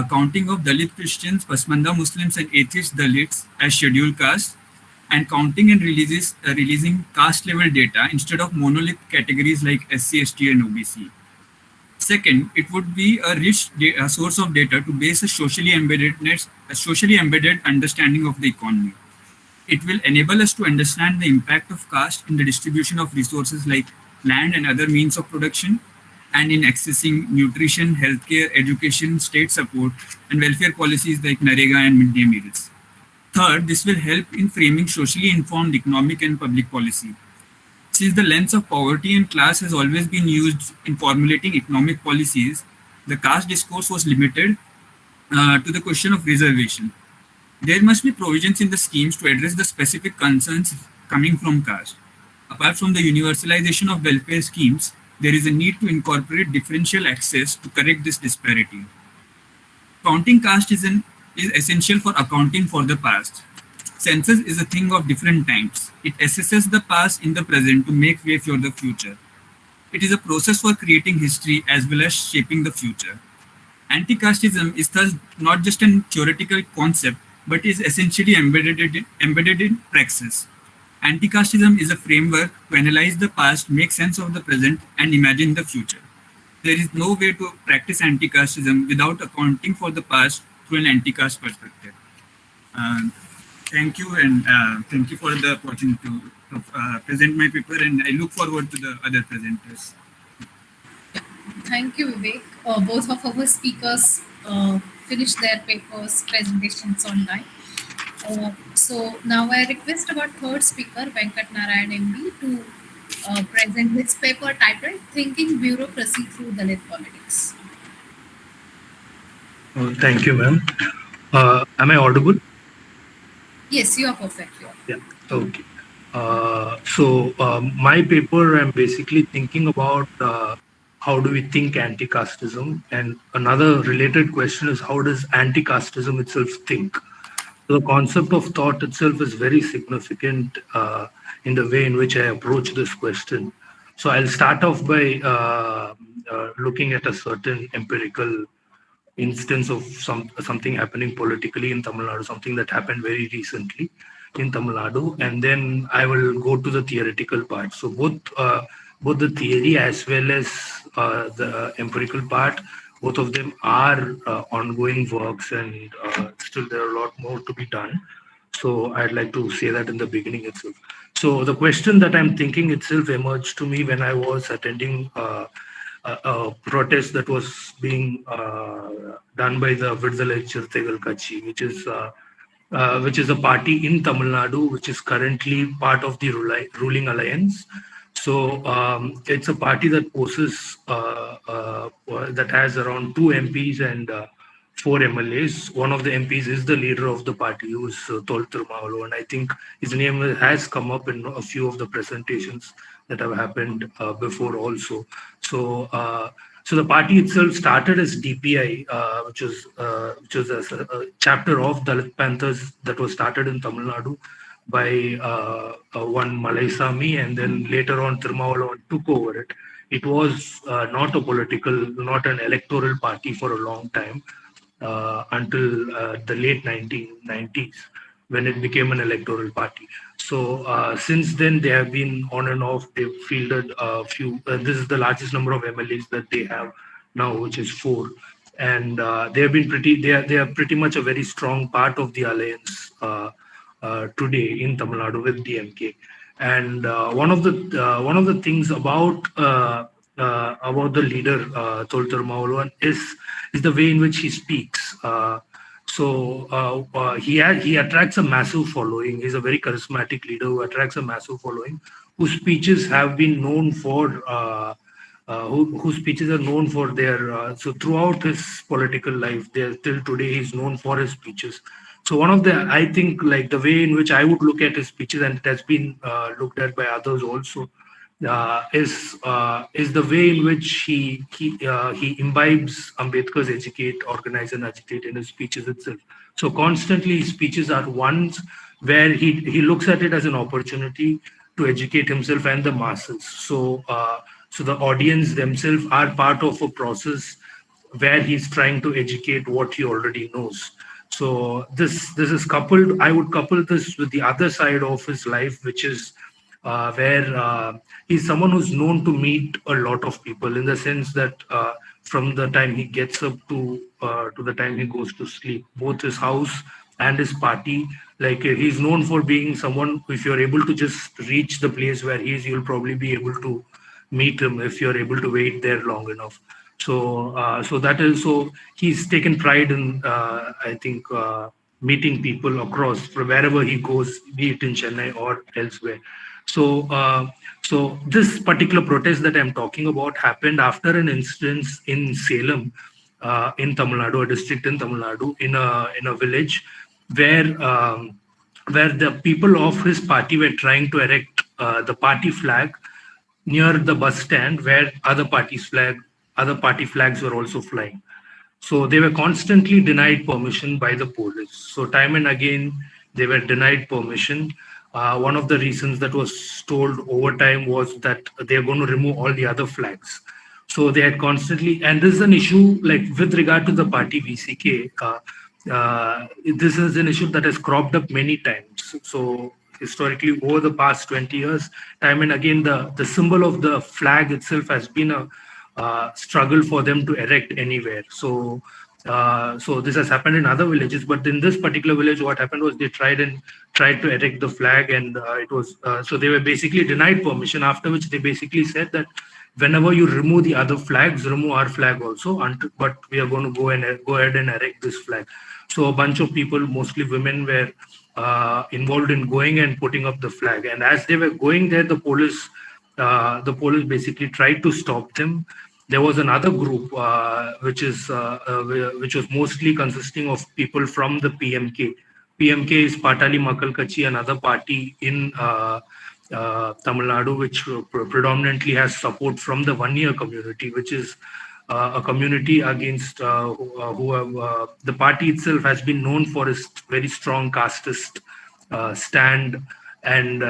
counting of Dalit Christians, Pasmanda Muslims, and atheist Dalits as scheduled castes, and counting and releasing caste-level data instead of monolith categories like SC, ST, and OBC. Second, it would be a rich source of data to base a socially embedded understanding of the economy. It will enable us to understand the impact of caste in the distribution of resources like land and other means of production, and in accessing nutrition, healthcare, education, state support, and welfare policies like Narayana and midday meals. Third, this will help in framing socially informed economic and public policy. Since the lens of poverty and class has always been used in formulating economic policies, the caste discourse was limited to the question of reservation. There must be provisions in the schemes to address the specific concerns coming from caste. Apart from the universalization of welfare schemes, there is a need to incorporate differential access to correct this disparity. Counting caste is essential for accounting for the past. Census is a thing of different times. It assesses the past in the present to make way for the future. It is a process for creating history as well as shaping the future. Anti-casteism is thus not just a theoretical concept, but is essentially embedded in praxis. Anti-casteism is a framework to analyze the past, make sense of the present, and imagine the future. There is no way to practice anti-casteism without accounting for the past through an anti-caste perspective. Thank you, and thank you for the opportunity to present my paper, and I look forward to the other presenters. Thank you, Vivek. Both of our speakers finished their papers, presentations on time. So now I request our third speaker, Venkata Narayana MD, to present his paper titled Thinking Bureaucracy Through Dalit Politics. Thank you, ma'am. Am I audible? Yes, you are perfect. Yeah, okay. My paper, I'm basically thinking about how do we think anti-casteism, and another related question is how does anti-casteism itself think? The concept of thought itself is very significant in the way in which I approach this question. So I'll start off by looking at a certain empirical instance of something happening politically in Tamil Nadu, something that happened very recently in Tamil Nadu, and then I will go to the theoretical part. So both the theory as well as the empirical part, both of them are ongoing works, and still there are a lot more to be done. So I'd like to say that in the beginning itself. So the question that I'm thinking itself emerged to me when I was attending a protest that was being done by the Vidudalai Chirtaigal Kachi, which is a party in Tamil Nadu, which is currently part of the ruling alliance. So it's a party that possesses that has around 2 MPs and 4 MLAs. One of the MPs is the leader of the party, who is Tol Tirumavalo, and I think his name has come up in a few of the presentations that have happened before also. So the party itself started as DPI, which was a chapter of Dalit Panthers that was started in Tamil Nadu by one Malaisamy, and then later on Tirumavalo took over it. It was not an electoral party for a long time until the late 1990s, when it became an electoral party. So since then, they have been on and off. They've fielded a few. This is the largest number of MLAs that they have now, which is 4, and they have been pretty. They are pretty much a very strong part of the alliance today in Tamil Nadu with DMK. And one of the things about the leader Tolthur Mauluan is the way in which he speaks. He attracts a massive following. He's a very charismatic leader who attracts a massive following, whose speeches have been known for whose speeches are known for their so throughout his political life. There till today, he's known for his speeches. So one of the, I think, like the way in which I would look at his speeches, and it has been looked at by others also, is the way in which he imbibes Ambedkar's educate, organize, and agitate in his speeches itself. So constantly, his speeches are ones where he looks at it as an opportunity to educate himself and the masses. So the audience themselves are part of a process where he's trying to educate what he already knows. So this is coupled. I would couple this with the other side of his life, which is where he's someone who's known to meet a lot of people, in the sense that from the time he gets up to the time he goes to sleep, both his house and his party, like he's known for being someone, if you're able to just reach the place where he is, you'll probably be able to meet him if you're able to wait there long enough. So he's taken pride in I think meeting people across from wherever he goes, be it in Chennai or elsewhere. So this particular protest that I'm talking about happened after an incident in Salem, in Tamil Nadu, a district in Tamil Nadu, in a village where the people of his party were trying to erect the party flag near the bus stand, where other party flags were also flying. So they were constantly denied permission by the police. So time and again, they were denied permission. One of the reasons that was told over time was that they're going to remove all the other flags. So they had constantly, and this is an issue like with regard to the party VCK. This is an issue that has cropped up many times. So historically, over the past 20 years, time and again, the symbol of the flag itself has been a struggle for them to erect anywhere. So this has happened in other villages, but in this particular village, what happened was they tried to erect the flag, and it was so they were basically denied permission. After which they basically said that whenever you remove the other flags, remove our flag also. But we are going to go ahead and erect this flag. So a bunch of people, mostly women, were involved in going and putting up the flag. And as they were going there, the police basically tried to stop them. There was another group which was mostly consisting of people from the PMK. PMK is Patali Makal Kachi, another party in Tamil Nadu, which predominantly has support from the one-year community, which is a community against the party itself has been known for its very strong casteist stand, and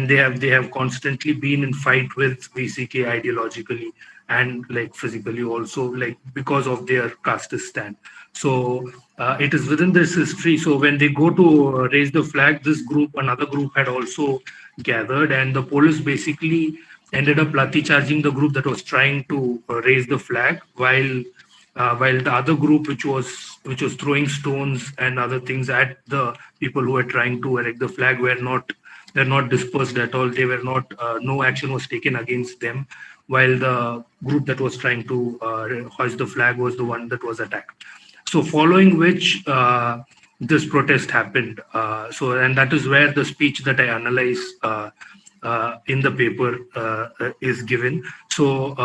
they have constantly been in fight with VCK ideologically and like physically also, like because of their casteist stand. So it is within this history. So when they go to raise the flag, another group had also gathered, and the police basically ended up lathi charging the group that was trying to raise the flag, while the other group, which was throwing stones and other things at the people who were trying to erect the flag, were not dispersed at all. They were not. No action was taken against them, while the group that was trying to hoist the flag was the one that was attacked. So following which this protest happened. And that is where the speech that I analyze in the paper is given. So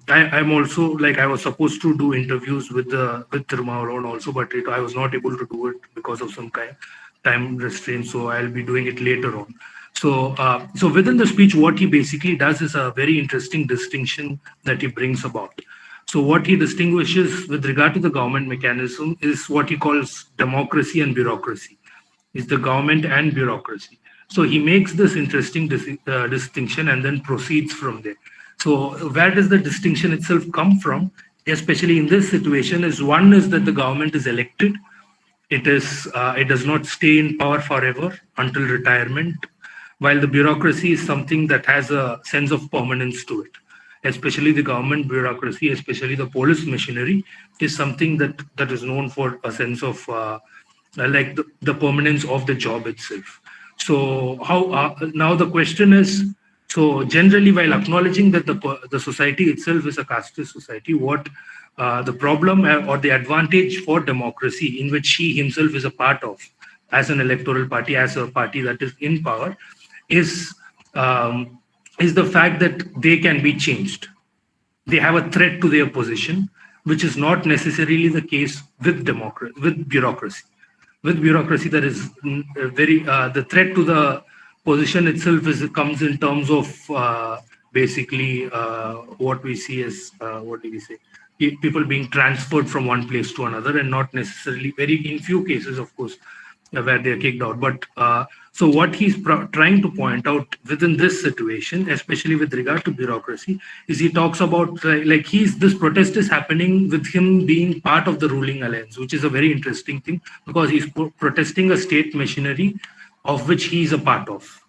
I'm also, like, I was supposed to do interviews with Thirumavalon also, but I was not able to do it because of some time restraints. So I'll be doing it later on. So within the speech, what he basically does is a very interesting distinction that he brings about. So what he distinguishes with regard to the government mechanism is what he calls democracy and bureaucracy. Is the government and bureaucracy. So he makes this interesting distinction and then proceeds from there. So where does the distinction itself come from, especially in this situation, is one is that the government is elected. It does not stay in power forever until retirement. while the bureaucracy is something that has a sense of permanence to it. Especially the government bureaucracy, especially the police machinery, is something that is known for a sense of like the permanence of the job itself. So how now the question is, so generally while acknowledging that the society itself is a casteist society, what the problem or the advantage for democracy in which he himself is a part of as an electoral party, as a party that is in power, is um, is the fact that they can be changed. They have a threat to their position, which is not necessarily the case with with bureaucracy. With bureaucracy, there is very the threat to the position itself comes in terms of basically what we see as what do we say, people being transferred from one place to another, and not necessarily very in few cases, of course, where they're kicked out. But so what he's trying to point out within this situation, especially with regard to bureaucracy, is he talks about like this protest is happening with him being part of the ruling alliance, which is a very interesting thing because he's protesting a state machinery of which he is a part of.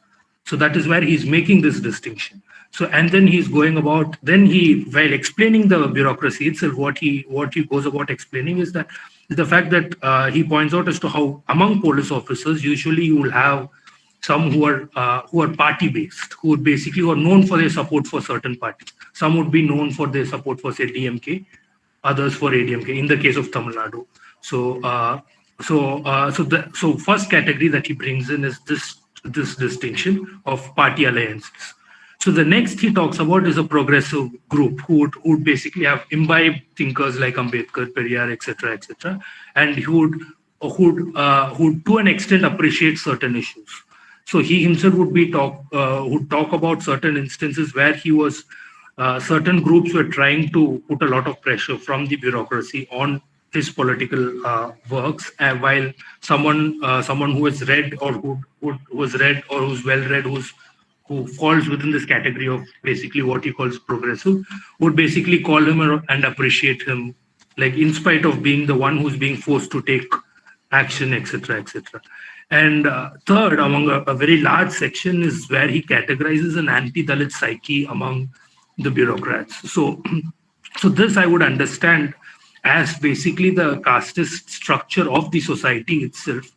So that is where he's making this distinction. So and then he's going about, then he, while explaining the bureaucracy itself, what he goes about explaining is that the fact that he points out as to how among police officers usually you will have some who are party based, who are known for their support for certain parties. Some would be known for their support for say DMK, others for ADMK. In the case of Tamil Nadu, so first category that he brings in is this distinction of party alliances. So the next he talks about is a progressive group who would basically have imbibed thinkers like Ambedkar, Periyar, etc., and who would to an extent appreciate certain issues. So he himself would talk about certain instances where he was certain groups were trying to put a lot of pressure from the bureaucracy on his political works, while someone who has read or who was read or who's well read, who falls within this category of basically what he calls progressive, would basically call him and appreciate him, like in spite of being the one who's being forced to take action, etc., etc. And third, among a very large section, is where he categorizes an anti-Dalit psyche among the bureaucrats. So this I would understand as basically the casteist structure of the society itself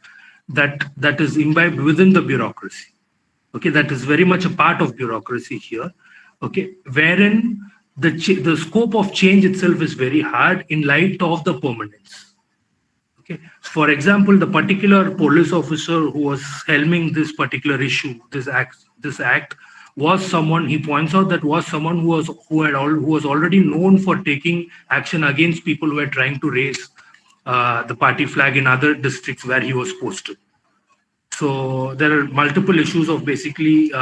that is imbibed within the bureaucracy. Okay, that is very much a part of bureaucracy here. Okay, wherein the scope of change itself is very hard in light of the permanence. Okay, for example, the particular police officer who was helming this particular issue, this act was someone, he points out, that was someone who was already known for taking action against people who were trying to raise the party flag in other districts where he was posted. So there are multiple issues of basically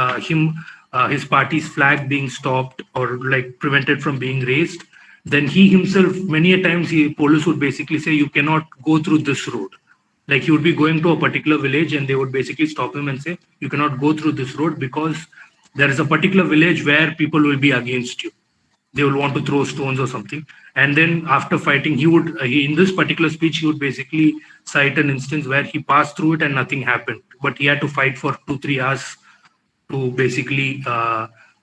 his party's flag being stopped or like prevented from being raised. Then he himself, many a times, police would basically say, you cannot go through this road. Like he would be going to a particular village and they would basically stop him and say, you cannot go through this road because there is a particular village where people will be against you. They will want to throw stones or something. And then after fighting, he in this particular speech, he would basically cite an instance where he passed through it and nothing happened. But he had to fight for 2-3 hours to basically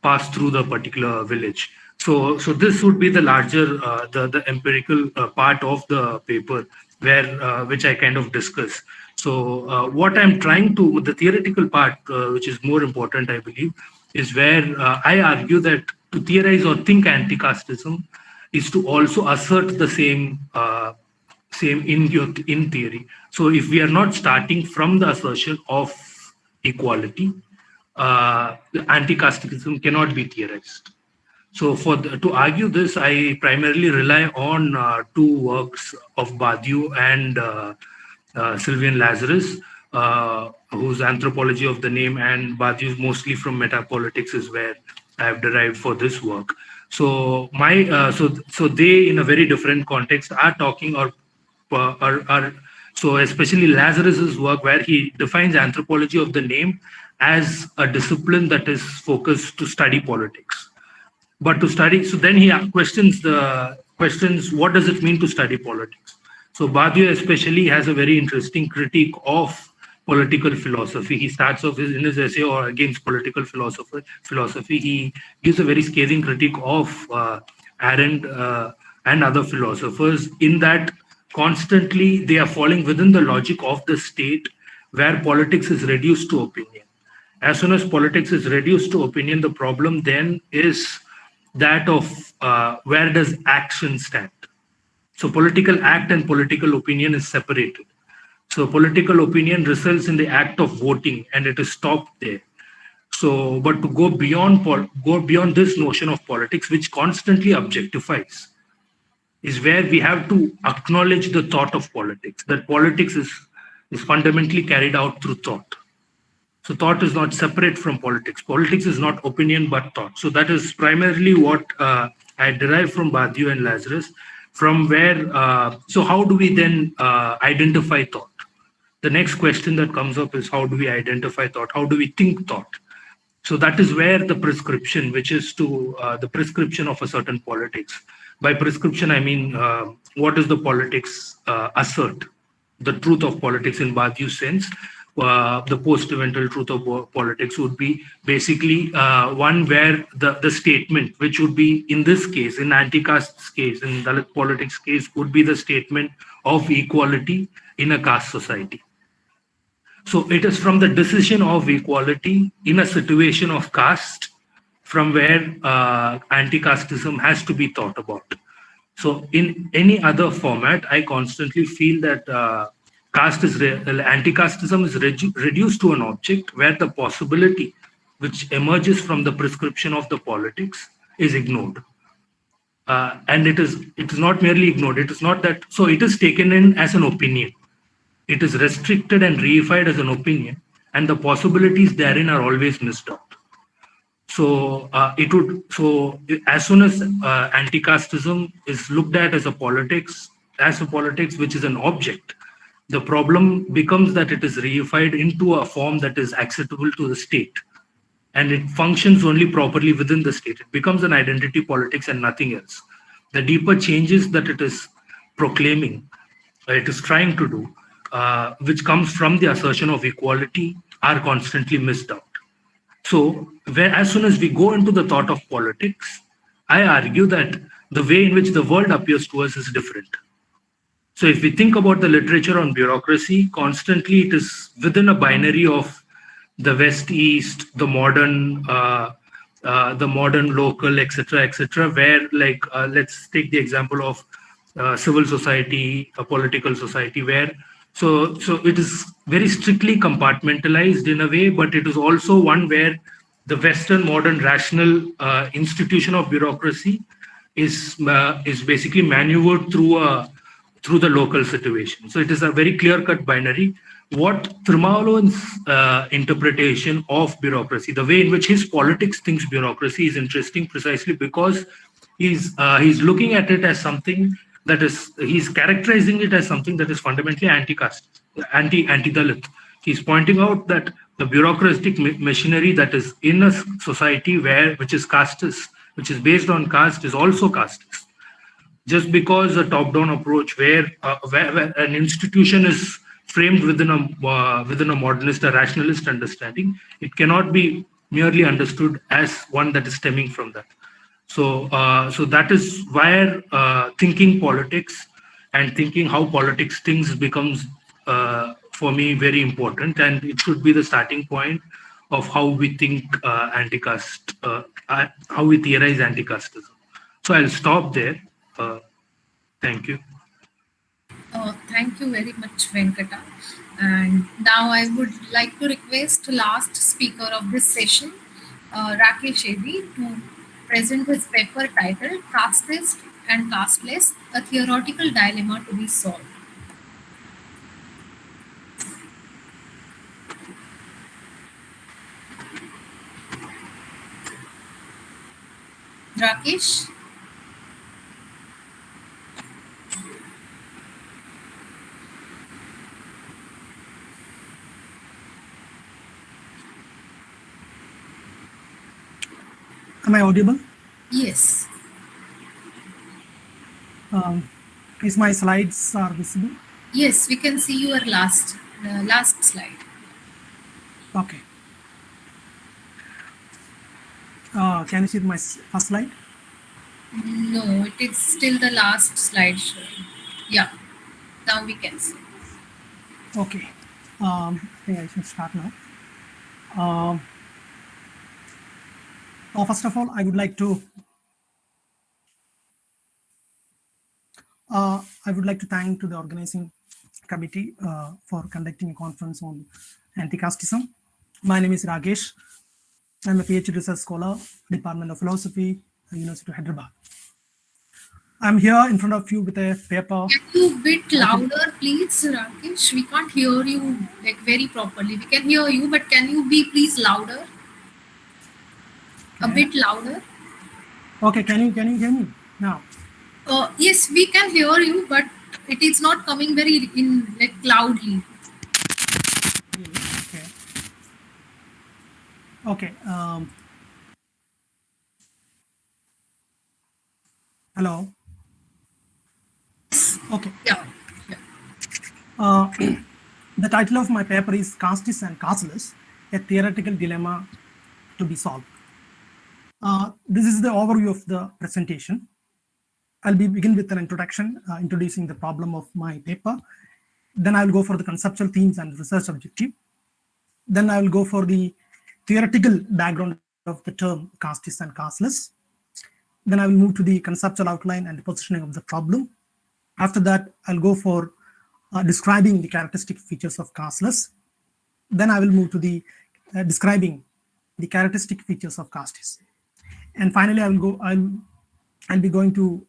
pass through the particular village. So this would be the larger, the empirical part of the paper, where which I kind of discuss. So what I'm trying to, the theoretical part, which is more important, I believe, is where I argue that to theorize or think anti-casteism is to also assert the same in theory. So if we are not starting from the assertion of equality, anti-casteism cannot be theorized. So to argue this, I primarily rely on two works of Badiou and Sylvian Lazarus, whose Anthropology of the Name and Badiou's mostly from Metapolitics is where I have derived for this work. So so they, in a very different context, are talking so especially Lazarus's work, where he defines anthropology of the name as a discipline that is focused to study politics. But to study, so then he questions what does it mean to study politics? So Badiou especially has a very interesting critique of political philosophy. He starts off in his essay or against political philosophy. He gives a very scathing critique of Arendt and other philosophers, in that constantly they are falling within the logic of the state, where politics is reduced to opinion. As soon as politics is reduced to opinion, the problem then is that of where does action stand? So political act and political opinion is separated. So political opinion results in the act of voting, and it is stopped there. So, but to go beyond this notion of politics, which constantly objectifies, is where we have to acknowledge the thought of politics. That politics is fundamentally carried out through thought. So thought is not separate from politics. Politics is not opinion but thought. So that is primarily what I derive from Badiou and Lazarus, from where, so how do we then identify thought? The next question that comes up is, how do we identify thought? How do we think thought? So that is where the prescription, which is to the prescription of a certain politics. By prescription, I mean, what does the politics assert? The truth of politics in Badiou's sense. The post-eventual truth of politics would be basically one where the statement, which would be in this case, in anti-caste's case, in Dalit politics case, would be the statement of equality in a caste society. So it is from the decision of equality in a situation of caste from where anti-casteism has to be thought about. So in any other format, I constantly feel that anti-casteism is reduced to an object where the possibility which emerges from the prescription of the politics is ignored. And it is not merely ignored. It is not that, so it is taken in as an opinion. It is restricted and reified as an opinion, and the possibilities therein are always missed out. So as soon as anti-casteism is looked at as a politics which is an object, the problem becomes that it is reified into a form that is acceptable to the state, and it functions only properly within the state. It becomes an identity politics and nothing else. The deeper changes that it is proclaiming, it is trying to do, which comes from the assertion of equality, are constantly missed out. So as soon as we go into the thought of politics, I argue that the way in which the world appears to us is different. So if we think about the literature on bureaucracy, constantly it is within a binary of the West-East, the modern local, etc., where, like, let's take the example of civil society, a political society, where so it is very strictly compartmentalized in a way, but it is also one where the Western modern rational institution of bureaucracy is basically maneuvered through the local situation. So it is a very clear-cut binary. What Thurmalowan's interpretation of bureaucracy, the way in which his politics thinks bureaucracy, is interesting precisely because he's looking at it as something that is, he's characterizing it as something that is fundamentally anti-caste, anti-Dalit. He's pointing out that the bureaucratic machinery that is in a society which is casteist, which is based on caste, is also casteist. Just because a top-down approach where an institution is framed within a modernist or rationalist understanding, it cannot be merely understood as one that is stemming from that. So that is where thinking politics and thinking how politics thinks becomes, for me, very important, and it should be the starting point of how we think anti-caste, how we theorize anti-casteism. So I'll stop there. Thank you. Thank you very much, Venkata. And now I would like to request the last speaker of this session, Rakesh Edhi, to present his paper titled Casteist and Casteless, a theoretical dilemma to be solved. Rakesh? Am I audible? Yes. Is my slides are visible? Yes, we can see your last slide. Okay. Can you see my first slide? No, it is still the last slide showing. Yeah, now we can see. Okay. I think I should start now. Um, First of all, I would like to thank to the organizing committee for conducting a conference on anti-casteism. My name is Ragesh. I'm a PhD research scholar, Department of Philosophy, University of Hyderabad. I'm here in front of you with a paper. Can you bit louder, please, Rakesh? We can't hear you like very properly. We can hear you, but can you be please louder? A Okay. bit louder. Okay, can you hear me now? Yes, we can hear you, but it is not coming very in like loudly. Okay. Okay. Hello. Okay. Yeah. Uh, the title of my paper is Casteist and Casteless, a theoretical dilemma to be solved. This is the overview of the presentation. I'll begin with an introduction, introducing the problem of my paper. Then I'll go for the conceptual themes and research objective. Then I will go for the theoretical background of the term Casteist and Casteless. Then I will move to the conceptual outline and the positioning of the problem. After that, I'll go for describing the characteristic features of Casteless. Then I will move to the describing the characteristic features of Casteist. And finally, I'll be going to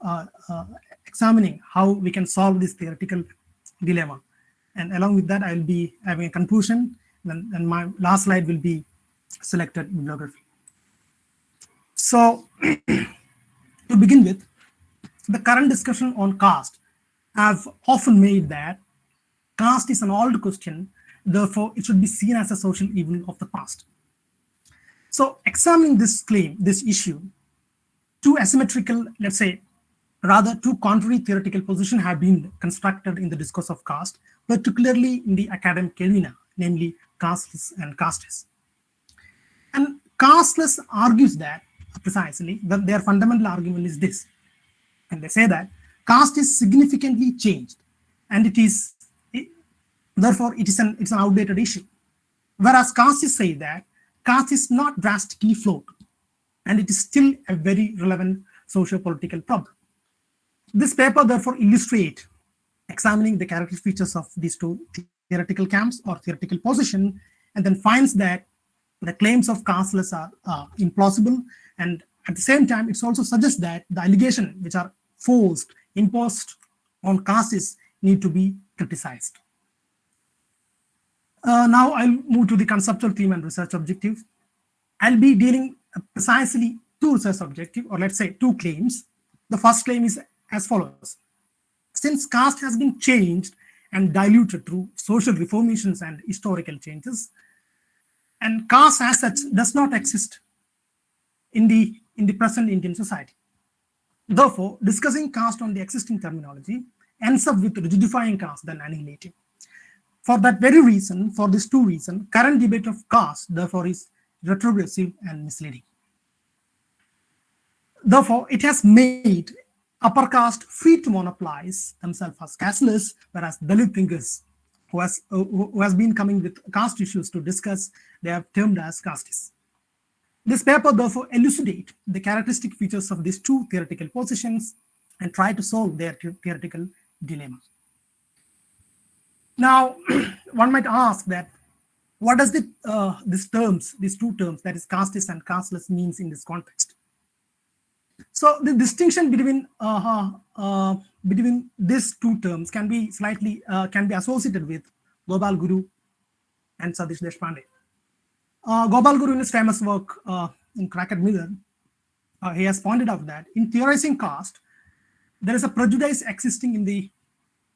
examining how we can solve this theoretical dilemma. And along with that, I'll be having a conclusion. And my last slide will be selected bibliography. So to begin with, the current discussion on caste have often made that caste is an old question, therefore it should be seen as a social evil of the past. So examining this claim, this issue, two asymmetrical, let's say, rather two contrary theoretical positions have been constructed in the discourse of caste, particularly in the academic arena, namely casteless and casteist. And casteless argues that precisely that their fundamental argument is this, and they say that caste is significantly changed, and therefore it's an outdated issue. Whereas casteist say that caste is not drastically flawed, and it is still a very relevant socio-political problem. This paper therefore illustrates examining the character features of these two theoretical camps or theoretical position, and then finds that the claims of casteless are implausible, and at the same time it also suggests that the allegations which are imposed on castes need to be criticized. Now I'll move to the conceptual theme and research objective. I'll be dealing precisely two research objectives, or let's say two claims. The first claim is as follows. Since caste has been changed and diluted through social reformations and historical changes, and caste as such does not exist in the present Indian society. Therefore, discussing caste on the existing terminology ends up with rigidifying caste than annihilating. For that very reason, for these two reasons, current debate of caste therefore is retrogressive and misleading. Therefore, it has made upper caste free to monopolize themselves as casteless, whereas Dalit thinkers who has been coming with caste issues to discuss, they are termed as casteists. This paper therefore elucidate the characteristic features of these two theoretical positions and try to solve their theoretical dilemma. Now, one might ask that what does these two terms, that is casteist and casteless, means in this context? So the distinction between these two terms can be associated with Gopal Guru and Satish Deshpande. Gopal Guru, in his famous work in Cracked Mirror, he has pointed out that in theorizing caste, there is a prejudice existing in the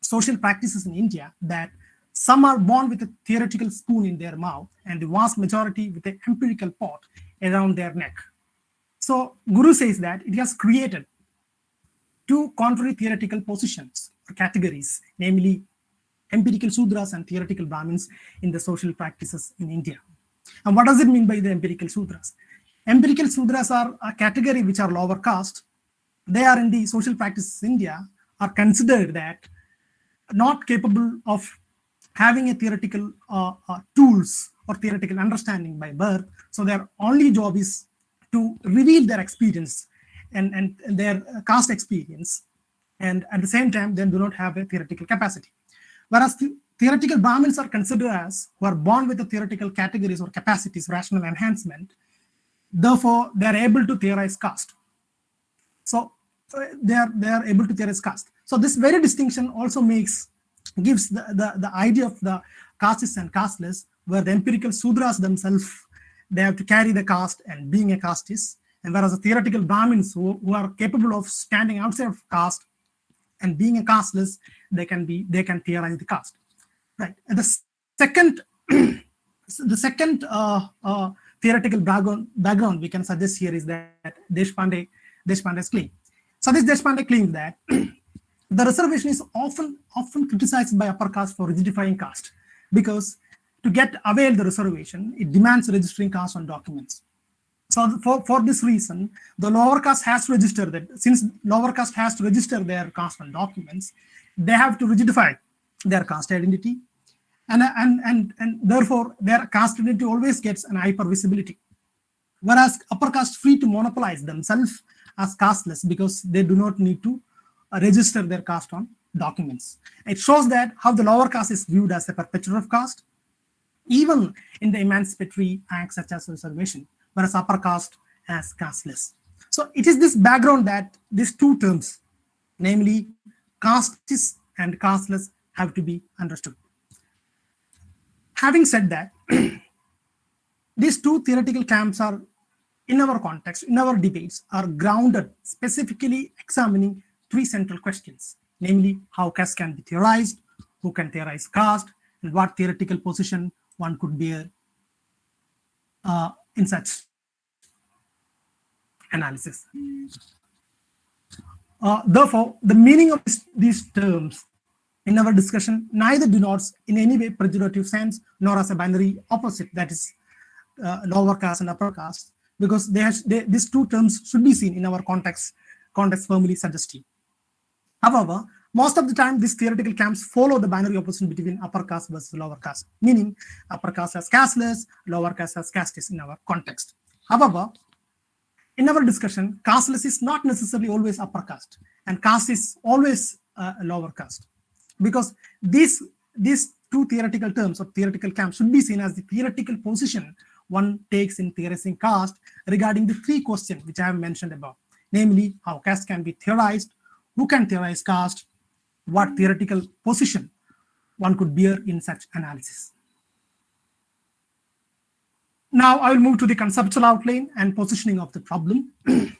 social practices in India that some are born with a theoretical spoon in their mouth and the vast majority with an empirical pot around their neck. So Guru says that it has created two contrary theoretical positions or categories, namely empirical Sudras and theoretical Brahmins in the social practices in India. And what does it mean by the empirical Sudras? Empirical Sudras are a category which are lower caste. They are in the social practices in India, are considered that not capable of having a theoretical tools or theoretical understanding by birth. So their only job is to reveal their experience and their caste experience, and at the same time they do not have a theoretical capacity. Whereas theoretical Brahmins are considered as who are born with the theoretical categories or capacities, rational enhancement. Therefore, they are able to theorize caste. So they are able to theorize caste. So this very distinction also gives the idea of the castes and casteless, where the empirical Sudras themselves, they have to carry the caste and being a casteist, and whereas the theoretical Brahmins who are capable of standing outside of caste and being a casteless, they can theorize the caste, right? And the second theoretical background we can suggest here is that Deshpande's claim. Satish Deshpande claims that the reservation is often criticized by upper caste for rigidifying caste, because to get avail the reservation, it demands registering caste on documents. So for this reason, the lower caste has to register that. Since lower caste has to register their caste on documents, they have to rigidify their caste identity, and therefore their caste identity always gets an hyper visibility. Whereas upper caste free to monopolize themselves as casteless because they do not need to register their caste on documents. It shows that how the lower caste is viewed as a perpetuator of caste, even in the emancipatory acts such as reservation, whereas upper caste as casteless. So it is this background that these two terms, namely casteist and casteless, have to be understood. Having said that, these two theoretical camps are, in our context, in our debates, are grounded specifically examining three central questions, namely how caste can be theorized, who can theorize caste, and what theoretical position one could bear in such analysis. Therefore, the meaning of these terms in our discussion neither denotes in any way pejorative sense nor as a binary opposite, that is lower caste and upper caste, because these two terms should be seen in our context firmly suggestive. However, most of the time, these theoretical camps follow the binary opposition between upper caste versus lower caste, meaning upper caste as casteless, lower caste as casteist in our context. However, in our discussion, casteless is not necessarily always upper caste, and caste is always lower caste, because these two theoretical terms or theoretical camps should be seen as the theoretical position one takes in theorizing caste regarding the three questions which I have mentioned above, namely how caste can be theorized, who can theorize caste, what theoretical position one could bear in such analysis. Now I will move to the conceptual outline and positioning of the problem. I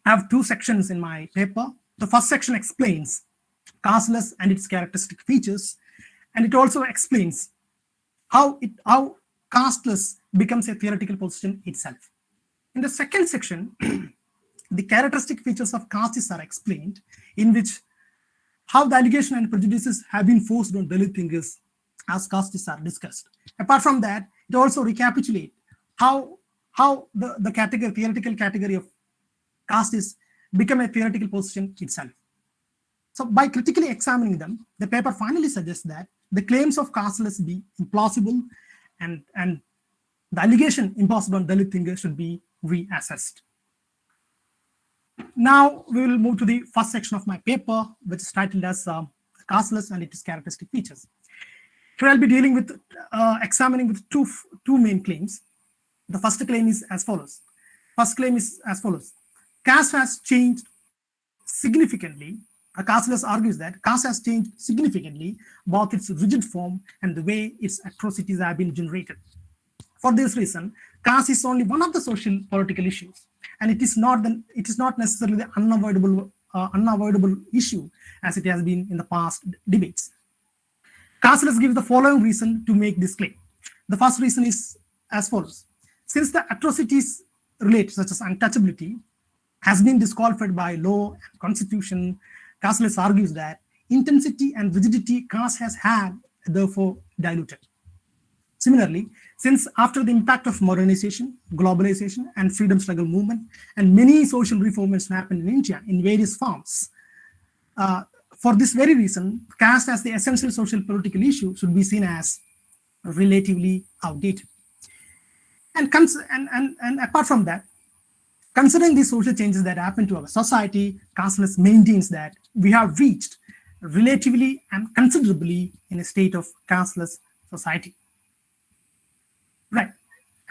have two sections in my paper. The first section explains casteless and its characteristic features, and it also explains how casteless becomes a theoretical position itself. In the second section, the characteristic features of castes are explained, in which how the allegation and prejudices have been forced on Dalit thinkers as castes are discussed. Apart from that, it also recapitulates how the theoretical category of castes become a theoretical position itself. So by critically examining them, the paper finally suggests that the claims of casteless be implausible, and the allegation imposed on Dalit thinkers should be reassessed. Now we will move to the first section of my paper, which is titled as casteless and its characteristic features. Here I'll be dealing with examining with two main claims. The first claim is as follows. Caste has changed significantly. Casteless argues that caste has changed significantly, both its rigid form and the way its atrocities have been generated. For this reason, caste is only one of the social political issues, and it is not necessarily the unavoidable issue as it has been in the past debates. Casteless gives the following reason to make this claim. The first reason is as follows. Since the atrocities related, such as untouchability, has been disqualified by law and constitution, Casteless argues that intensity and rigidity caste has had, therefore diluted. Similarly, since after the impact of modernization, globalization, and freedom struggle movement, and many social reforms happened in India in various forms, for this very reason, caste as the essential social political issue should be seen as relatively outdated. And apart from that, considering the social changes that happen to our society, Casteless maintains that we have reached relatively and considerably in a state of casteless society. Right.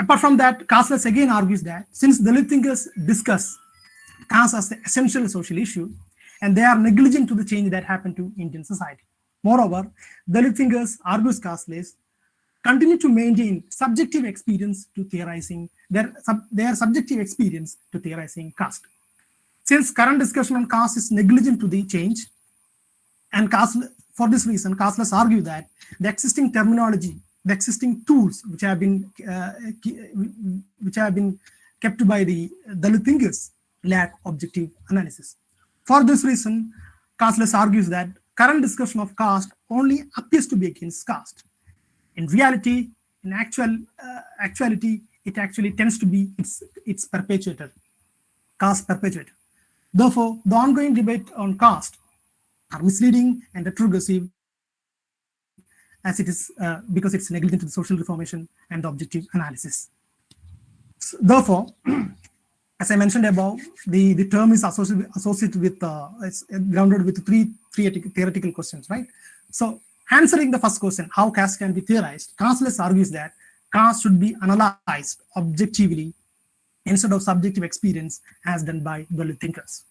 Apart from that, Casteless again argues that since Dalit thinkers discuss caste as the essential social issue, and they are negligent to the change that happened to Indian society. Moreover, Dalit thinkers, argues Casteless, continue to maintain subjective experience to theorizing their subjective experience to theorizing caste. Since current discussion on caste is negligent to the change, and for this reason, Casteless argue that the existing terminology, the existing tools which have been kept by the Dalit thinkers lack objective analysis. For this reason, Casteless argues that current discussion of caste only appears to be against caste. In reality, in actuality, it actually tends to be its perpetuator, caste perpetuator. Therefore, the ongoing debate on caste are misleading and retrogressive as it is because it's negligent to the social reformation and the objective analysis. Therefore, as I mentioned above, the term is associated with it's grounded with three theoretical questions, right? So answering the first question, how caste can be theorized, Casteless argues that caste should be analyzed objectively instead of subjective experience as done by Dalit thinkers.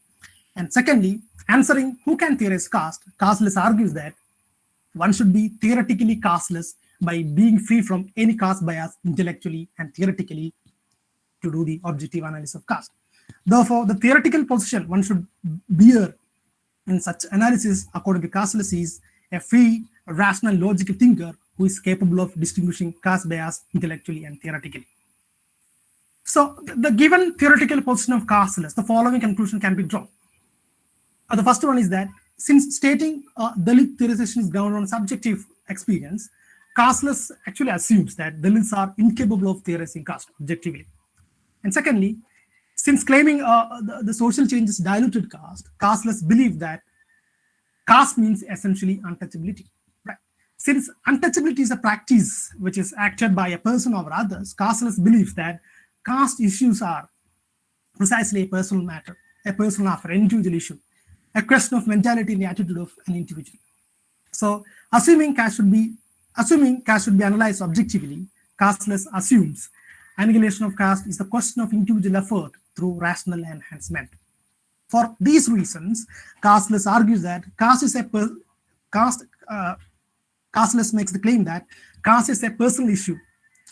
And secondly, answering who can theorize caste, Casteless argues that one should be theoretically casteless by being free from any caste bias intellectually and theoretically to do the objective analysis of caste. Therefore, the theoretical position one should bear in such analysis, according to Casteless, is a free, rational, logical thinker who is capable of distinguishing caste bias intellectually and theoretically. So, the given theoretical position of Casteless, the following conclusion can be drawn. The first one is that since stating Dalit theorization is grounded on subjective experience, Casteless actually assumes that Dalits are incapable of theorizing caste objectively. And secondly, since claiming the social changes diluted caste, Casteless believe that caste means essentially untouchability. Right? Since untouchability is a practice which is acted by a person or others, Casteless believes that caste issues are precisely a personal matter, a personal affair, an individual issue, a question of mentality and the attitude of an individual. So, assuming caste should be analyzed objectively, Casteless assumes annihilation of caste is the question of individual effort through rational enhancement. For these reasons, Casteless argues that Casteless makes the claim that caste is a personal issue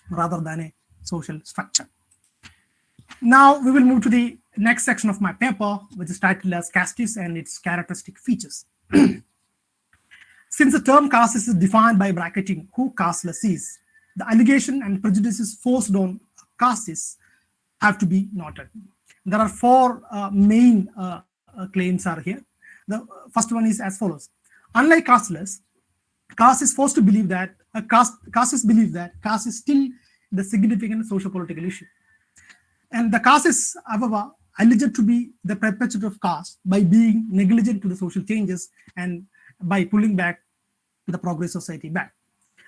rather than a social structure. Now we will move to the next section of my paper, which is titled as Casteist and its characteristic features. Since the term casteist is defined by bracketing who Casteless is, the allegation and prejudices forced on casteists have to be noted. There are four main claims are here. The first one is as follows. Unlike Casteless, caste is forced to believe that casteist believe that caste is still the significant social political issue. And the caste is, however, alleged to be the perpetuator of caste by being negligent to the social changes and by pulling back the progress of society back.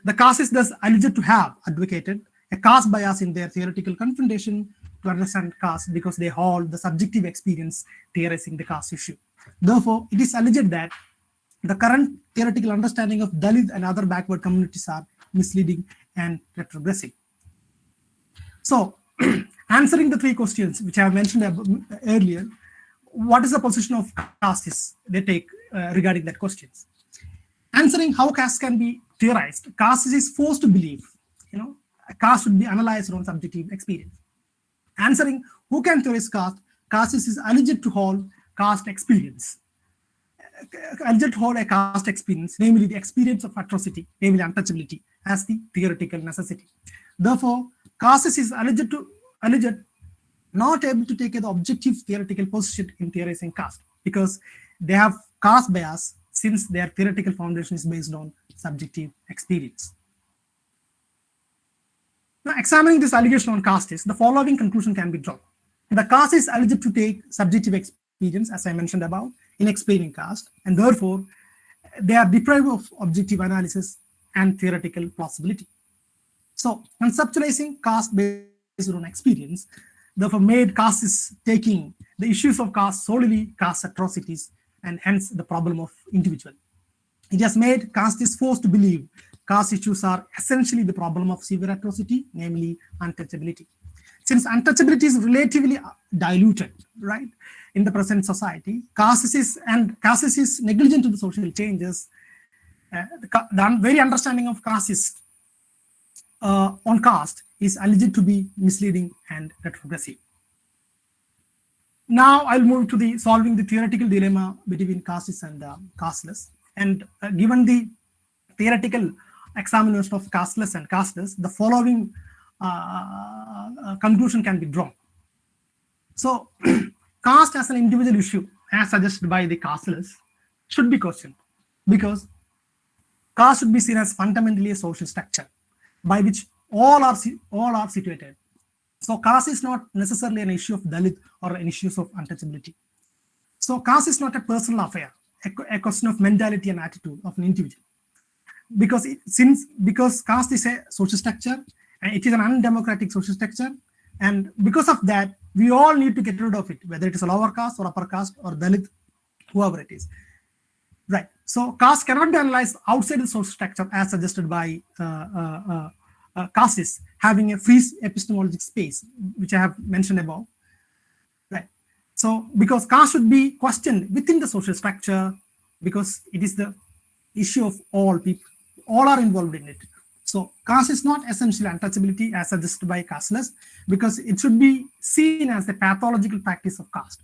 The caste is thus alleged to have advocated a caste bias in their theoretical confrontation to understand caste because they hold the subjective experience theorizing the caste issue. Therefore, it is alleged that the current theoretical understanding of Dalit and other backward communities are misleading and retrogressive. So, answering the three questions which I have mentioned earlier, what is the position of castes they take regarding that questions? Answering how caste can be theorized, caste is forced to believe, caste should be analyzed on subjective experience. Answering who can theorize caste, caste is alleged to hold caste experience. Alleged to hold a caste experience, namely the experience of atrocity, namely untouchability, as the theoretical necessity. Therefore, caste is alleged not able to take the objective theoretical position in theorizing caste because they have caste bias since their theoretical foundation is based on subjective experience. Now, examining this allegation on caste is the following conclusion can be drawn. The caste is eligible to take subjective experience, as I mentioned above, in explaining caste, and therefore they are deprived of objective analysis and theoretical plausibility. So, conceptualizing caste based on experience, therefore, made caste is taking the issues of caste solely caste atrocities, and hence the problem of individual. It has made castes forced to believe caste issues are essentially the problem of severe atrocity, namely untouchability. Since untouchability is relatively diluted, right, in the present society, caste is negligent to the social changes. The very understanding of caste on caste is alleged to be misleading and retrogressive. Now I'll move to the solving the theoretical dilemma between castes and casteless. And given the theoretical examination of casteless and casteless, the following conclusion can be drawn. So, caste as an individual issue, as suggested by the casteless, should be questioned because caste should be seen as fundamentally a social structure by which all are situated. So, caste is not necessarily an issue of Dalit or an issue of untouchability. So, caste is not a personal affair, a question of mentality and attitude of an individual. Because caste is a social structure, and it is an undemocratic social structure, and because of that, we all need to get rid of it, whether it is a lower caste or upper caste or Dalit, whoever it is. Right. So caste cannot be analyzed outside the social structure as suggested by castes having a free epistemologic space, which I have mentioned above. Right. So because caste should be questioned within the social structure, because it is the issue of all people, all are involved in it. So caste is not essentially untouchability as suggested by casteless, because it should be seen as the pathological practice of caste.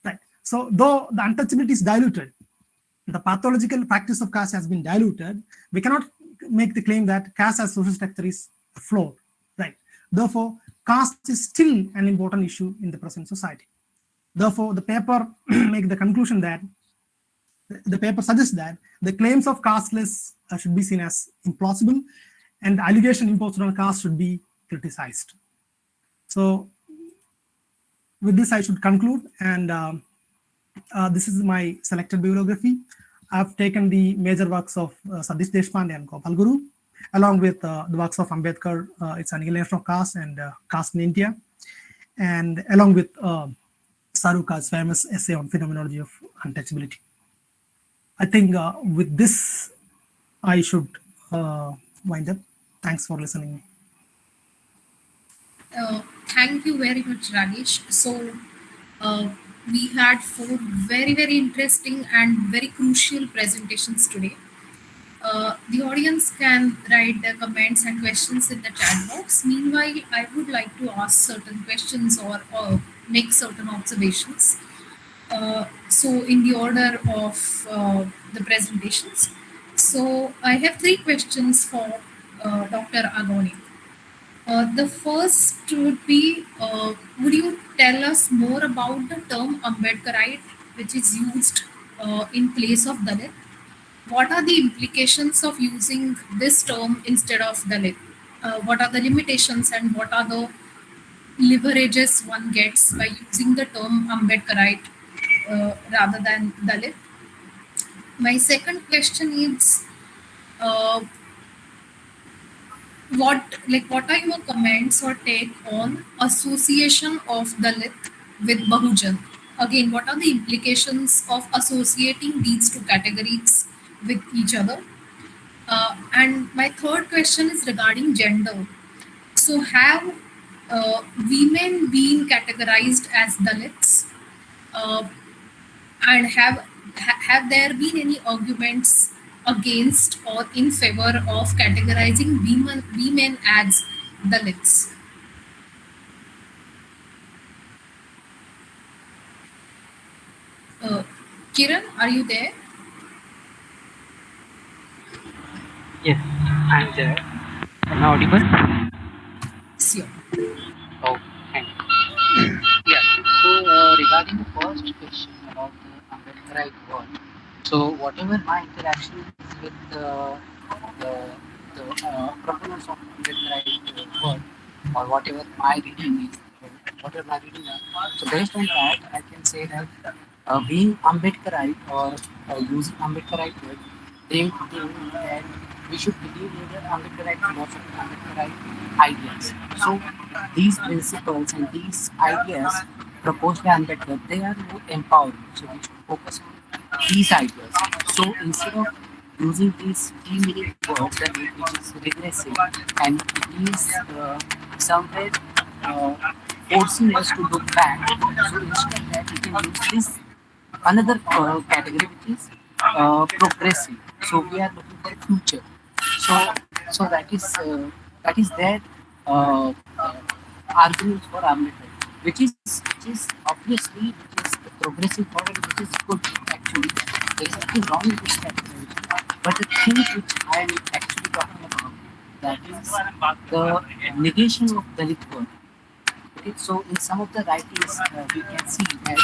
Right. So though the untouchability is diluted, the pathological practice of caste has been diluted, we cannot make the claim that caste as social structure is flawed. Right. Therefore, caste is still an important issue in the present society. Therefore, the paper make the conclusion that the paper suggests that the claims of casteless should be seen as implausible, and the allegation imposed on caste should be criticized. So, with this, I should conclude, and this is my selected bibliography. I've taken the major works of Satish Deshpande and Gopal Guru, along with the works of Ambedkar, its Annihilation of Caste and Caste in India, and along with Saruka's famous essay on phenomenology of untouchability. I think with this, I should wind up. Thanks for listening. Thank you very much, Ragesh. So, we had four very, very interesting and very crucial presentations today. The audience can write their comments and questions in the chat box. Meanwhile, I would like to ask certain questions or make certain observations. So, in the order of the presentations. So, I have three questions for Dr. Agawane. The first would be, would you tell us more about the term Ambedkarite, which is used in place of Dalit? What are the implications of using this term instead of Dalit? What are the limitations and what are the leverages one gets by using the term Ambedkarite rather than Dalit? My second question is, what are your comments or take on association of Dalit with Bahujan? Again, what are the implications of associating these two categories with each other? And my third question is regarding gender. So, have women been categorized as Dalits? And have there been any arguments against or in favor of categorizing women as Dalits? Kiran, are you there? Yes, I'm there. Am I audible? Sure. Oh, thank you. Yeah, so regarding the first question about the Ambedkarite word, so whatever my interactions with the proponents of Ambedkarite work or whatever my reading is, whatever my reading are. So based on that, I can say that being Ambedkarite or using Ambedkarite work, they think that we should believe in the Ambedkarite philosophy, Ambedkarite ideas. So these principles and these ideas proposed by Ambedkar, they are more empowering. So we should focus on these ideas. So instead of using these key meaning words that which is regressive and it is somewhere uh, forcing us to look back. So instead of that, we can use this another category which is progressive. So we are looking for future. So that is their uh, uh, arguments for Ambedkar, which is obviously which is the progressive forward, which is good actually. There is nothing wrong with this category. But the thing which I am actually talking about, that is the negation of Dalit word. Okay, so in some of the writings, we can see that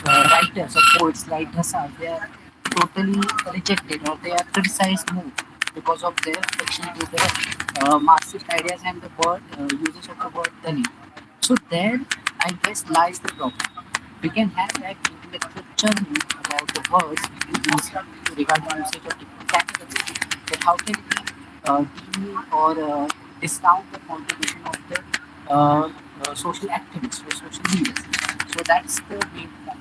the writers or poets like Dhasa, they are totally rejected or they are criticized more because of their affection to the Marxist ideas and the word uses of the word Dalit. So there, I guess, lies the problem. We can have that intellectual journey about the words used regarding usage of different categories. But how can we deem or discount the contribution of the social activists or social leaders? So that's the main point.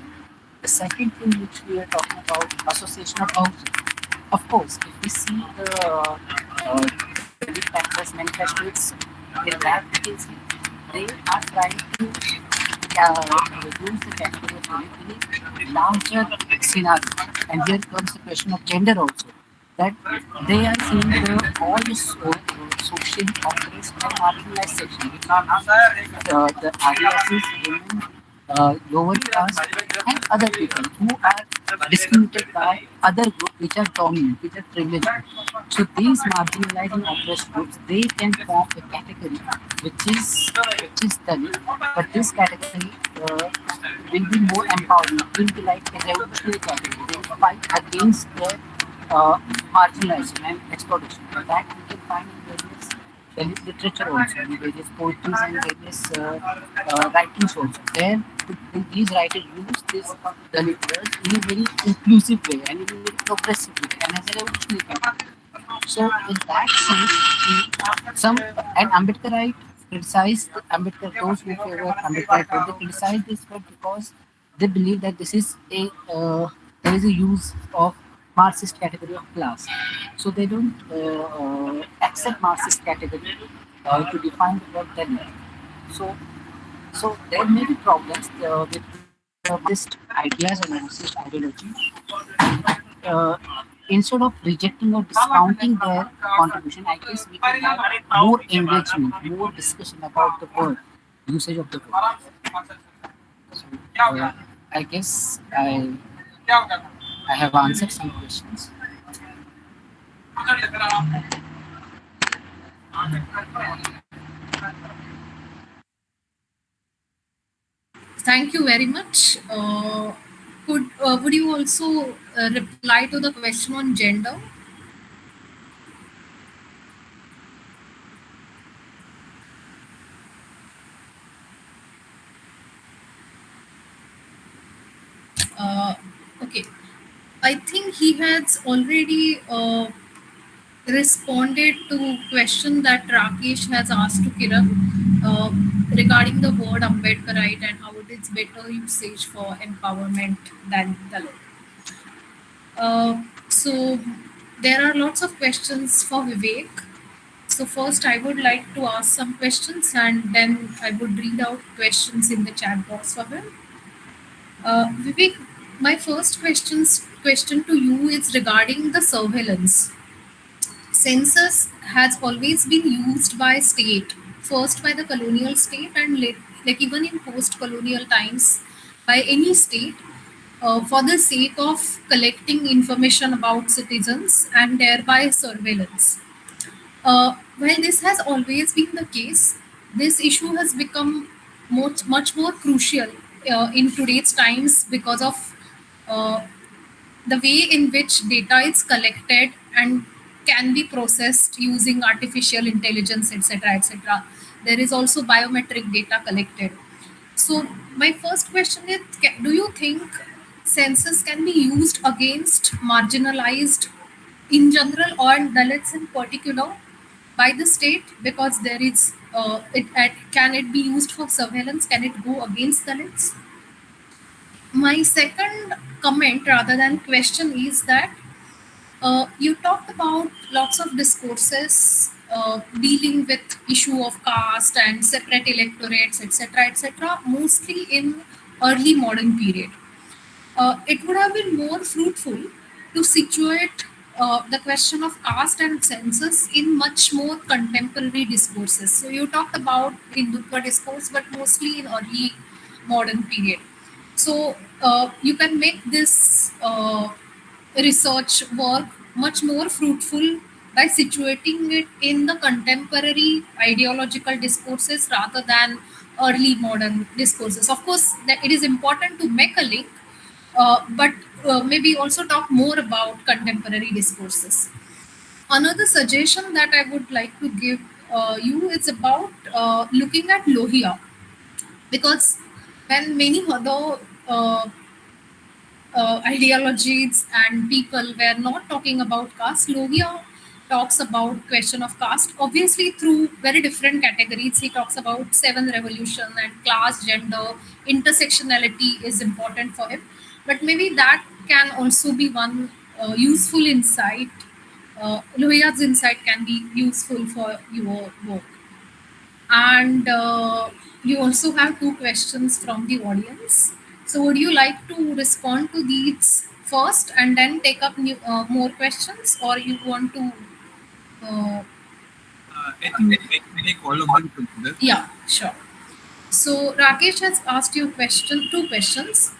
The second thing which we are talking about, association of housing. Of course, if we see the Dalit Campus manifestos in that we can see they are trying to use the category of Dalit in a larger scenario. And here comes the question of gender also. That they are seeing all the social oppressed and marginalized section, the Adivasis, women, lower caste, and other people who are discriminated by other groups which are dominant, which are privileged. So these marginalized and oppressed groups, they can form a category which is Dalit, but this category will be more empowering. It will be like a revolutionary category. They will fight against the uh, marginalization and exploitation. That we can find in various literature also, in various poetries and various writings also. There, these writers use this Dalit words in a very inclusive way and in a very progressive way and as a revolutionary category. So in that sense, some and Ambedkarite criticized Ambedkar, those who favor Ambedkar, they criticize this word because they believe that this is a there is a use of Marxist category of class. So they don't accept Marxist category to define the word Dalit. So so there may be problems with Marxist ideas or Marxist ideology. uh, Instead of rejecting or discounting their contribution, I guess we can have more engagement, more discussion about the word, usage of the word. So, I guess I have answered some questions. Thank you very much. Would you also reply to the question on gender? Uh, okay, I think he has already responded to question that Rakesh has asked to Kiran regarding the word Ambedkarite and how it is better usage for empowerment than Dalit. So there are lots of questions for Vivek. So first, I would like to ask some questions, and then I would read out questions in the chat box for him. Vivek, my first question to you is regarding the surveillance. Census has always been used by state, first by the colonial state, and like even in post-colonial times, by any state, for the sake of collecting information about citizens and thereby surveillance. While this has always been the case, this issue has become much more crucial in today's times because of uh, the way in which data is collected and can be processed using artificial intelligence, etc., etc. There is also biometric data collected. So my first question is, do you think census can be used against marginalized in general or Dalits in particular by the state? Because there is, can it be used for surveillance? Can it go against Dalits? My second comment rather than question is that you talked about lots of discourses dealing with issue of caste and separate electorates, etc., etc., mostly in early modern period. It would have been more fruitful to situate the question of caste and census in much more contemporary discourses. So you talked about Hindutva discourse, but mostly in early modern period. So you can make this research work much more fruitful by situating it in the contemporary ideological discourses rather than early modern discourses. Of course, that it is important to make a link, but maybe also talk more about contemporary discourses. Another suggestion that I would like to give you is about looking at Lohia, because when many other ideologies and people were not talking about caste, Lohia talks about question of caste, obviously through very different categories. He talks about seven revolution and class, gender, intersectionality is important for him. But maybe that can also be one useful insight. Lohia's insight can be useful for your work. And you also have two questions from the audience. So, would you like to respond to these first and then take up more questions, or you want to? Uh, I think I can take all of them together. yeah, sure. So, Rakesh has asked you two questions.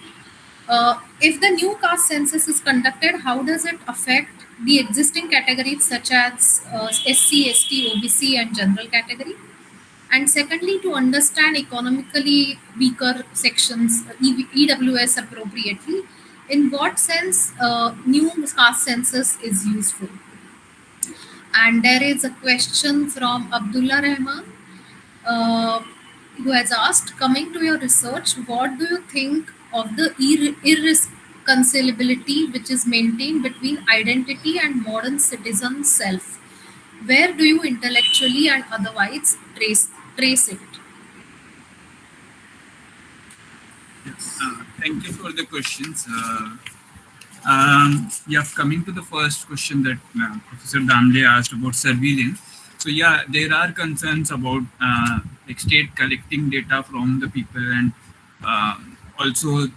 If the new caste census is conducted, how does it affect the existing categories such as SC, ST, OBC, and general category? And secondly, to understand economically weaker sections, EWS appropriately, in what sense new caste census is useful? And there is a question from Abdullah Rahman, uh, who has asked, coming to your research, what do you think of the irreconcilability which is maintained between identity and modern citizen self? Where do you intellectually and otherwise trace it? Thank you for the questions. Yeah, coming to the first question that Professor Damle asked about surveillance. So yeah, there are concerns about like state collecting data from the people and also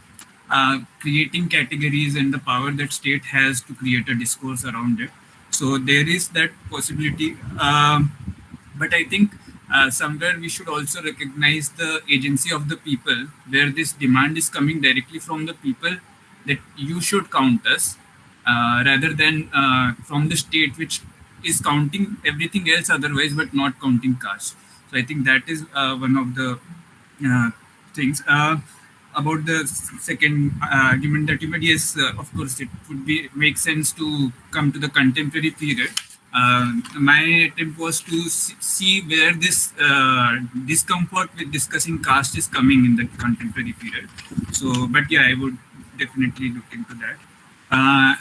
creating categories and the power that state has to create a discourse around it. So there is that possibility. But I think somewhere we should also recognize the agency of the people, where this demand is coming directly from the people that you should count us, rather than from the state, which is counting everything else otherwise, but not counting caste. So I think that is one of the things. About the second argument that you made, yes, of course, it would be make sense to come to the contemporary period. My attempt was to see where this discomfort with discussing caste is coming in the contemporary period. So, but yeah, I would definitely look into that.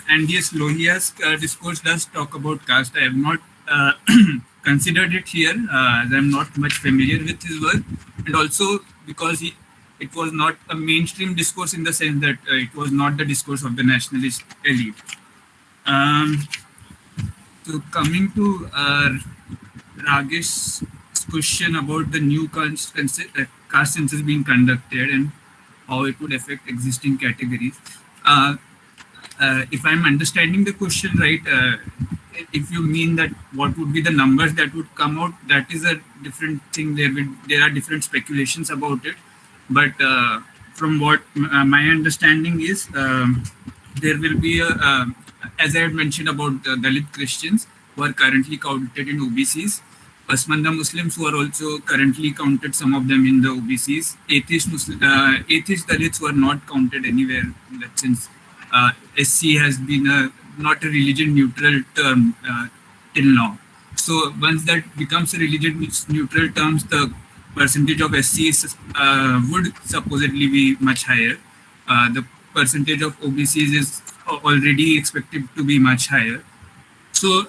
And yes, Lohia's discourse does talk about caste. I have not considered it here, as I'm not much familiar with his work, and also because it was not a mainstream discourse in the sense that it was not the discourse of the nationalist elite. So coming to Ragesh's question about the new caste census being conducted and how it would affect existing categories. If I'm understanding the question right, if you mean that what would be the numbers that would come out, that is a different thing. There are different speculations about it. But from what my understanding is, there will be as I had mentioned about Dalit Christians who are currently counted in OBCs, Pasmanda Muslims who are also currently counted, some of them in the OBCs, atheist Dalits who are not counted anywhere in that sense. SC has been not a religion neutral term till now. So once that becomes a religion neutral terms, the percentage of SCs would supposedly be much higher. The percentage of OBCs is already expected to be much higher. So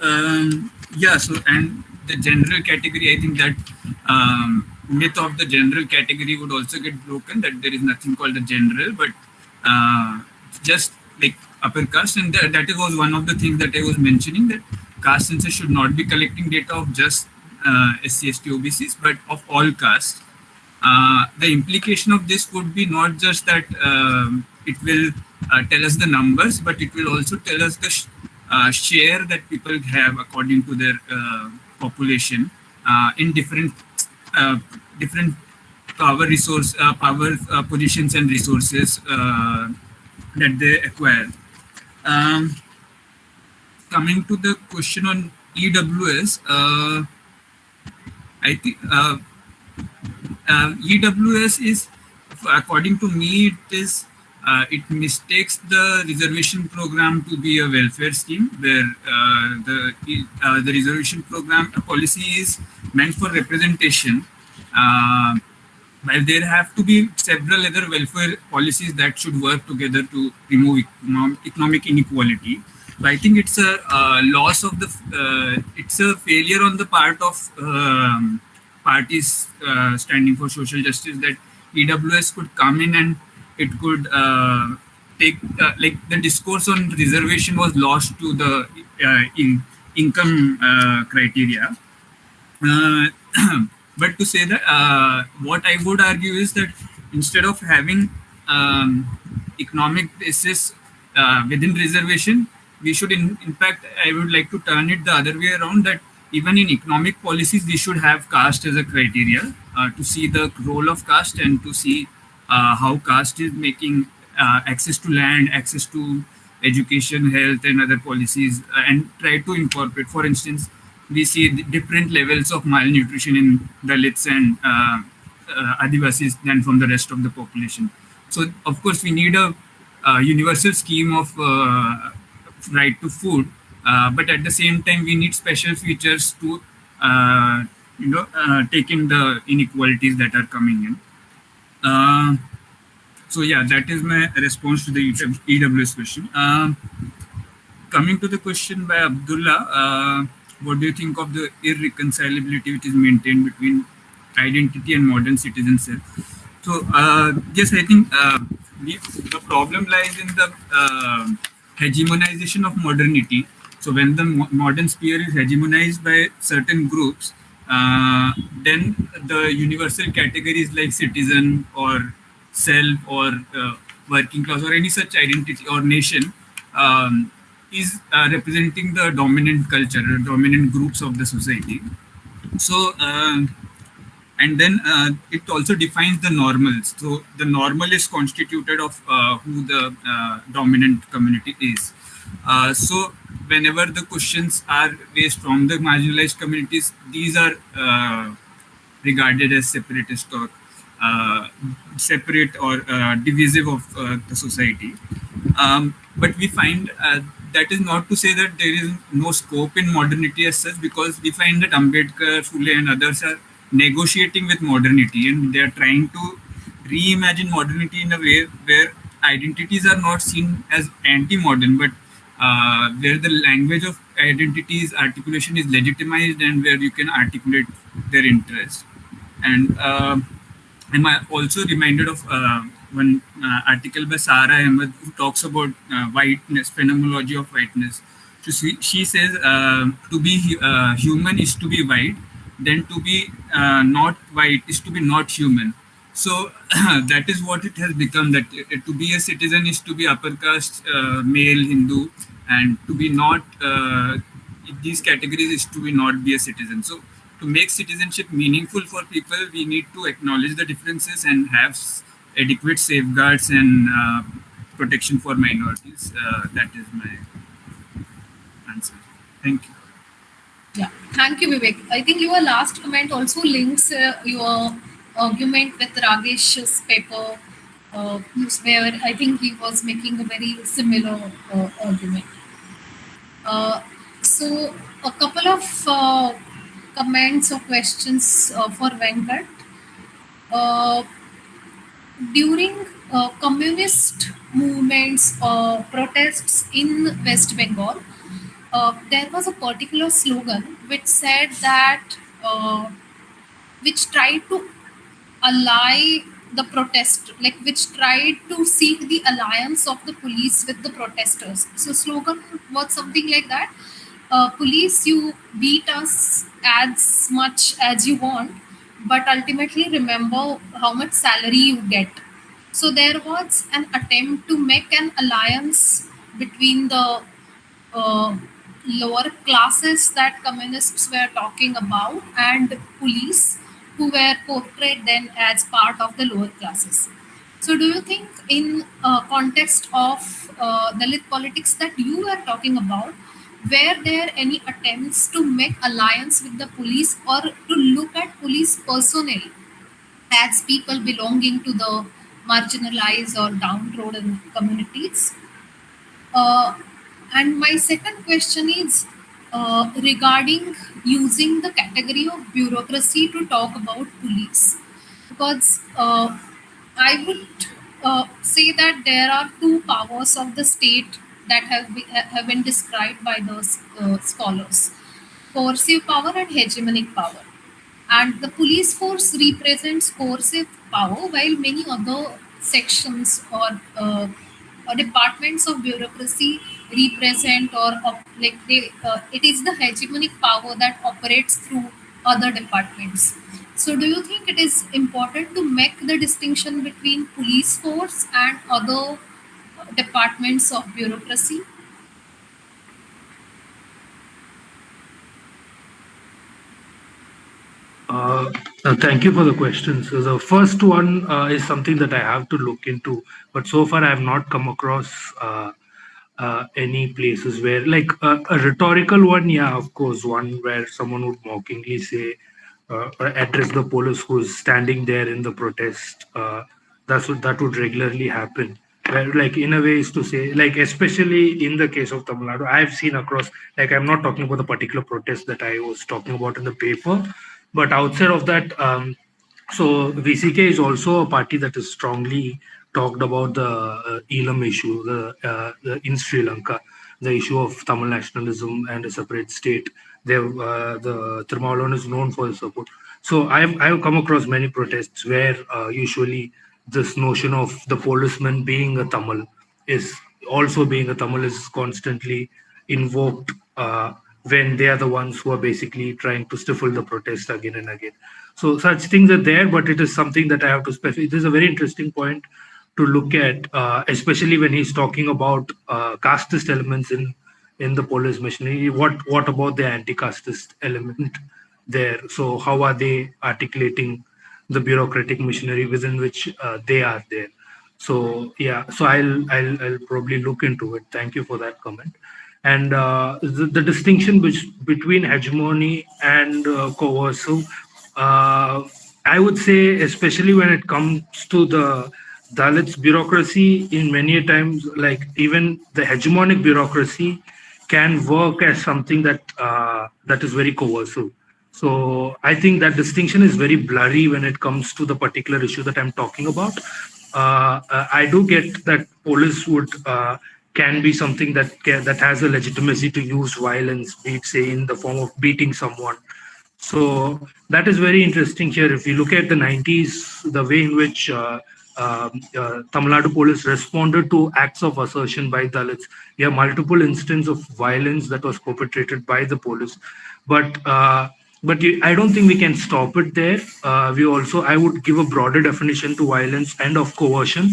yeah, so and the general category, I think that myth of the general category would also get broken, that there is nothing called the general, but just like upper caste, and that was one of the things that I was mentioning, that caste census should not be collecting data of just SC, ST, OBCs, but of all castes. The implication of this would be not just that it will tell us the numbers, but it will also tell us the share that people have according to their population in different power positions and resources that they acquire. Coming to the question on EWS, I think EWS is, according to me, it mistakes the reservation program to be a welfare scheme, where the reservation program policy is meant for representation. While there have to be several other welfare policies that should work together to remove economic inequality. So I think it's a loss of it's a failure on the part of parties standing for social justice, that EWS could come in and it could take, like the discourse on reservation was lost to the income criteria. But to say that, what I would argue is that instead of having economic basis within reservation, we should, in fact, I would like to turn it the other way around, that even in economic policies, we should have caste as a criteria to see the role of caste and to see how caste is making access to land, access to education, health, and other policies, and try to incorporate. For instance, we see different levels of malnutrition in Dalits and Adivasis than from the rest of the population. So, of course, we need a universal scheme of right to food, but at the same time, we need special features to, take in the inequalities that are coming in. So yeah, that is my response to the EWS question. Coming to the question by Abdullah, what do you think of the irreconcilability which is maintained between identity and modern citizenship? So yes, I think the problem lies in the hegemonization of modernity. So when the modern sphere is hegemonized by certain groups, then the universal categories like citizen or self or working class or any such identity or nation is representing the dominant culture, dominant groups of the society. So, and then it also defines the normals. So the normal is constituted of who the dominant community is. So whenever the questions are raised from the marginalized communities, these are regarded as separatist or separate or divisive of the society. But we find that is not to say that there is no scope in modernity as such, because we find that Ambedkar, Phule, and others are negotiating with modernity, and they are trying to reimagine modernity in a way where identities are not seen as anti-modern, but where the language of identities articulation is legitimized and where you can articulate their interests. And I'm also reminded of one article by Sarah Ahmed, who talks about whiteness, phenomenology of whiteness. So she says to be human is to be white, then to be not white is to be not human. So that is what it has become, that to be a citizen is to be upper caste, male, Hindu, and to be not these categories is to be not be a citizen. So to make citizenship meaningful for people, we need to acknowledge the differences and have adequate safeguards and protection for minorities. That is my answer. Thank you. Yeah, thank you, Vivek. I think your last comment also links your argument with Ragesh's paper, where I think he was making a very similar argument. So, a couple of comments or questions for Venkat. Uh, During communist movements or protests in West Bengal, there was a particular slogan which said that, uh, which tried to ally the protest, like which tried to seek the alliance of the police with the protesters. So slogan was something like that: police, you beat us as much as you want, but ultimately remember how much salary you get. So there was an attempt to make an alliance between the uh, lower classes that communists were talking about and police, who were portrayed then as part of the lower classes. So do you think in context of Dalit politics that you were talking about, were there any attempts to make alliance with the police or to look at police personnel as people belonging to the marginalized or downtrodden communities? Uh, and my second question is regarding using the category of bureaucracy to talk about police. Because I would say that there are two powers of the state that have been described by those scholars: coercive power and hegemonic power. And the police force represents coercive power, while many other sections or departments of bureaucracy represent like it is the hegemonic power that operates through other departments. So, do you think it is important to make the distinction between police force and other departments of bureaucracy? Uh, Thank you for the question. So the first one is something that I have to look into, but so far I have not come across any places where, like a rhetorical one, yeah, of course, one where someone would mockingly say, or address the police who's standing there in the protest. That would regularly happen. Where, like, in a way, is to say, like, especially in the case of Tamil Nadu, I've seen across. Like, I'm not talking about the particular protest that I was talking about in the paper, but outside of that, so VCK is also a party that is strongly talked about the Elam issue, in Sri Lanka, the issue of Tamil nationalism and a separate state. The Tirumalavan is known for his support. So I've come across many protests where usually this notion of the policeman being a Tamil is also being a Tamil is constantly invoked when they are the ones who are basically trying to stifle the protest again and again. So such things are there, but it is something that I have to specify. This is a very interesting point to look at, especially when he's talking about casteist elements in the police machinery. What about the anti-casteist element there? So how are they articulating the bureaucratic machinery within which they are there? So yeah, so I'll probably look into it. Thank you for that comment. And the distinction between hegemony and coercive, uh, I would say, especially when it comes to the Dalits bureaucracy, in many times, like even the hegemonic bureaucracy can work as something that is very coercive. So I think that distinction is very blurry when it comes to the particular issue that I'm talking about. I do get that police would can be something that has a legitimacy to use violence, be it say in the form of beating someone. So that is very interesting here. If you look at the 90s, the way in which Tamil Nadu police responded to acts of assertion by Dalits, we have multiple instances of violence that was perpetrated by the police. But I don't think we can stop it there. I would give a broader definition to violence and of coercion,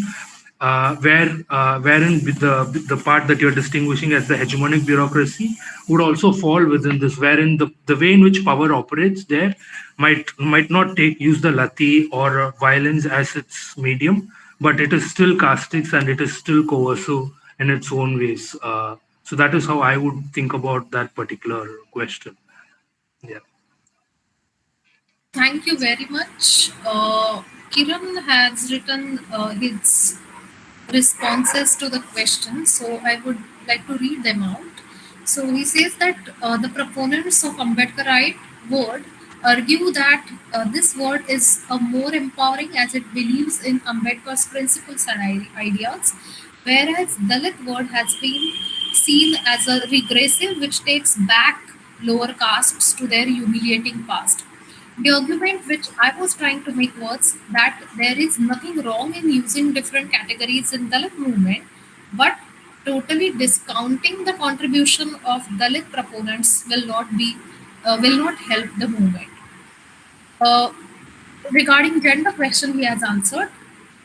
wherein the part that you're distinguishing as the hegemonic bureaucracy would also fall within this, wherein the way in which power operates there might not use the lati or violence as its medium, but it is still castics and it is still coercive in its own ways. So that is how I would think about that particular question. Yeah. Thank you very much. Kiran has written his responses to the question, so I would like to read them out. So he says that the proponents of Ambedkarite word argue that this word is more empowering as it believes in Ambedkar's principles and ideas, whereas Dalit word has been seen as a regressive which takes back lower castes to their humiliating past. The argument which I was trying to make was that there is nothing wrong in using different categories in Dalit movement, but totally discounting the contribution of Dalit proponents will not help the movement. Uh, Regarding gender question, he has answered.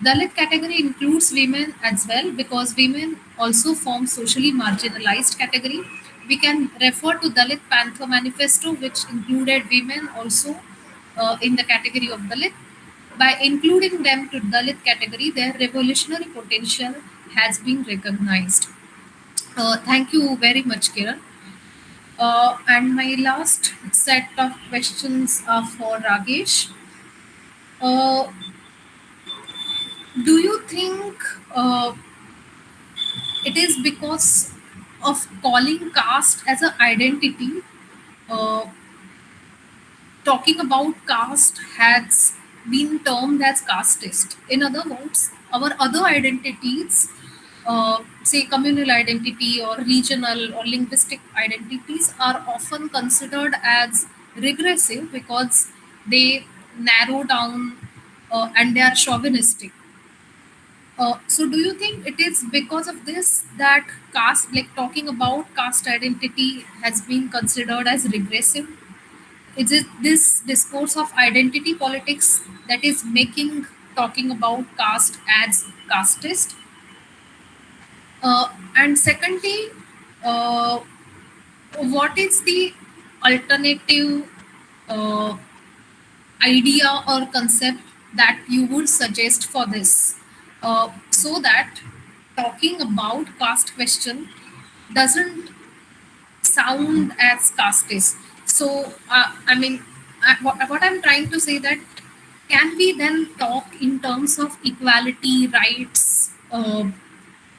Dalit category includes women as well because women also form socially marginalized category. We can refer to Dalit Panther Manifesto, which included women also in the category of Dalit. By including them to Dalit category, their revolutionary potential has been recognized. Thank you very much, Kiran. And my last set of questions are for Ragesh. Uh, do you think it is because of calling caste as an identity? Uh, Talking about caste has been termed as casteist. In other words, our other identities, say communal identity or regional or linguistic identities, are often considered as regressive because they narrow down and they are chauvinistic. So, do you think it is because of this that caste, like talking about caste identity, has been considered as regressive? Is it this discourse of identity politics that is making talking about caste as casteist? And secondly, uh, what is the alternative uh, idea or concept that you would suggest for this so that talking about caste question doesn't sound as casteist. So, what I'm trying to say that can we then talk in terms of equality rights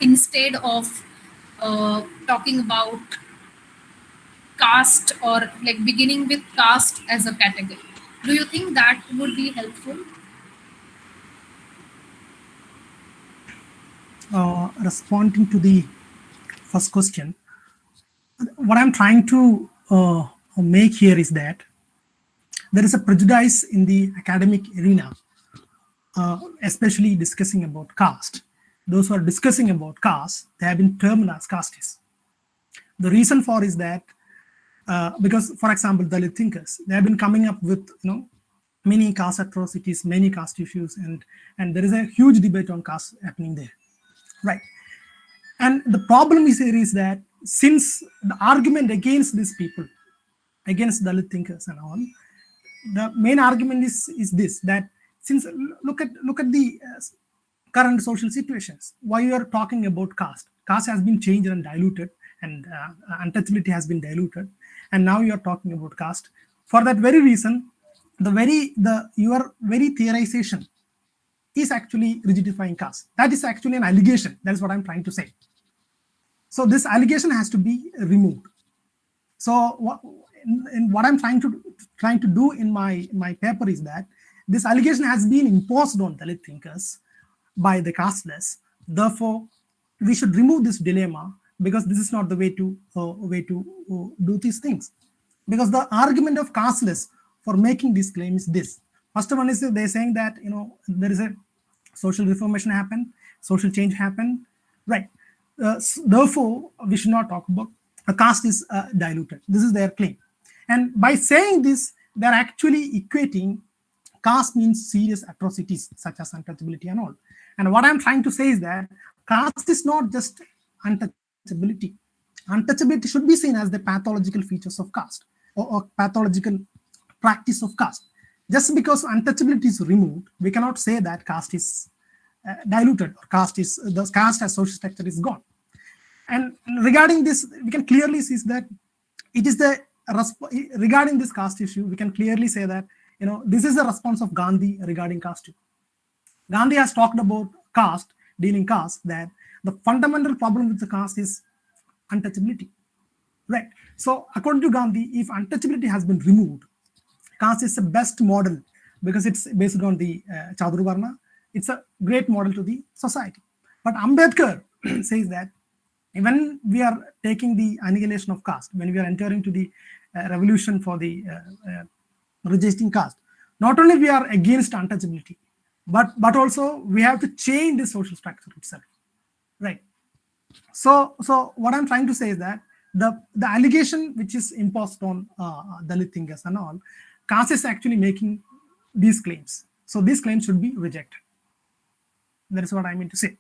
instead of talking about caste or like beginning with caste as a category? Do you think that would be helpful? Responding to the first question, what I'm trying to make here is that there is a prejudice in the academic arena, especially discussing about caste. Those who are discussing about caste, they have been termed as castes. The reason for is that because, for example, Dalit thinkers, they have been coming up with many caste atrocities, many caste issues, and there is a huge debate on caste happening there, right? And the problem is here is that since the argument against these people, against Dalit thinkers and all, the main argument is this, that since look at the current social situations, why you are talking about caste has been changed and diluted, and untouchability has been diluted, and now you are talking about caste. For that very reason, your very theorization is actually rigidifying caste. That is actually an allegation. That is what I'm trying to say. So this allegation has to be removed. So what I'm trying to do in my paper is that this allegation has been imposed on Dalit thinkers by the casteless. Therefore, we should remove this dilemma, because this is not the way to do these things. Because the argument of casteless for making this claim is this. First one is they're saying that there is a social reformation happened, social change happened, right? Therefore, we should not talk about a caste is diluted. This is their claim. And by saying this, they're actually equating caste means serious atrocities such as untouchability and all. And what I'm trying to say is that caste is not just untouchability. Untouchability should be seen as the pathological features of caste, or pathological practice of caste. Just because untouchability is removed, we cannot say that caste is diluted, or the caste as social structure is gone. And regarding this, we can clearly see that it is regarding this caste issue, we can clearly say that this is the response of Gandhi regarding caste. Gandhi has talked about dealing caste, that the fundamental problem with the caste is untouchability. right? So according to Gandhi, if untouchability has been removed, caste is the best model because it's based on the Chadurvarna. It's a great model to the society. But Ambedkar says that when we are taking the annihilation of caste, when we are entering to the revolution for the rejecting caste, not only we are against untouchability, but also we have to change the social structure itself, right? So what I'm trying to say is that the allegation which is imposed on Dalit thinkers and all, caste is actually making these claims. So these claims should be rejected. That is what I mean to say.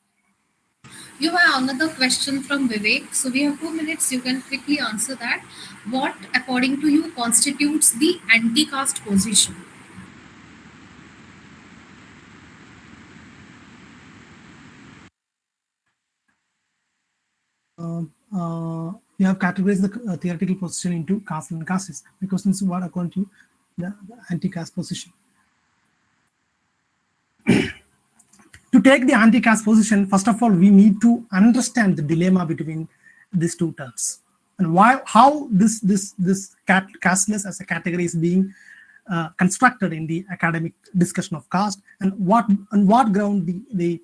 You have another question from Vivek. So we have 2 minutes. You can quickly answer that. What, according to you, constitutes the anti-caste position? You have categorized the theoretical position into caste and castes. The question is what according to the anti-caste position. To take the anti-caste position, first of all, we need to understand the dilemma between these two terms and how this casteless as a category is being constructed in the academic discussion of caste, and on what ground the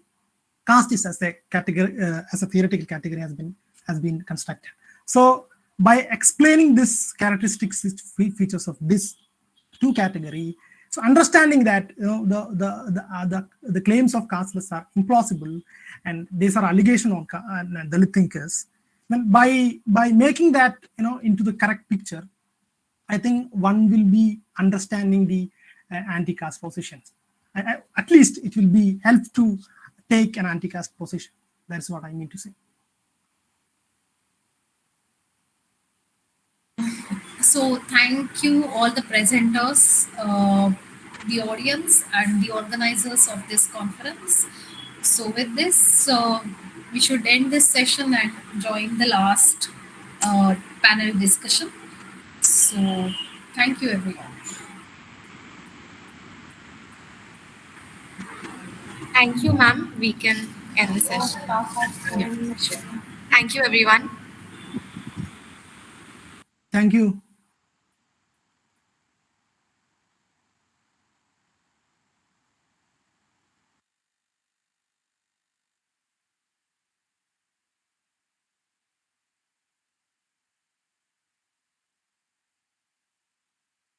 caste is as a category as a theoretical category has been constructed. So by explaining this characteristics features of this two category, so understanding that the claims of casteless are implausible and these are allegation on Dalit thinkers, then by making that into the correct picture, I think one will be understanding the anti-caste positions. At least it will be help to take an anti-caste position. That's what I mean to say. So thank you all the presenters, the audience and the organizers of this conference. So with this, we should end this session and join the last panel discussion. So thank you everyone. Thank you, ma'am. We can end the session. Yeah, sure. Thank you, everyone. Thank you.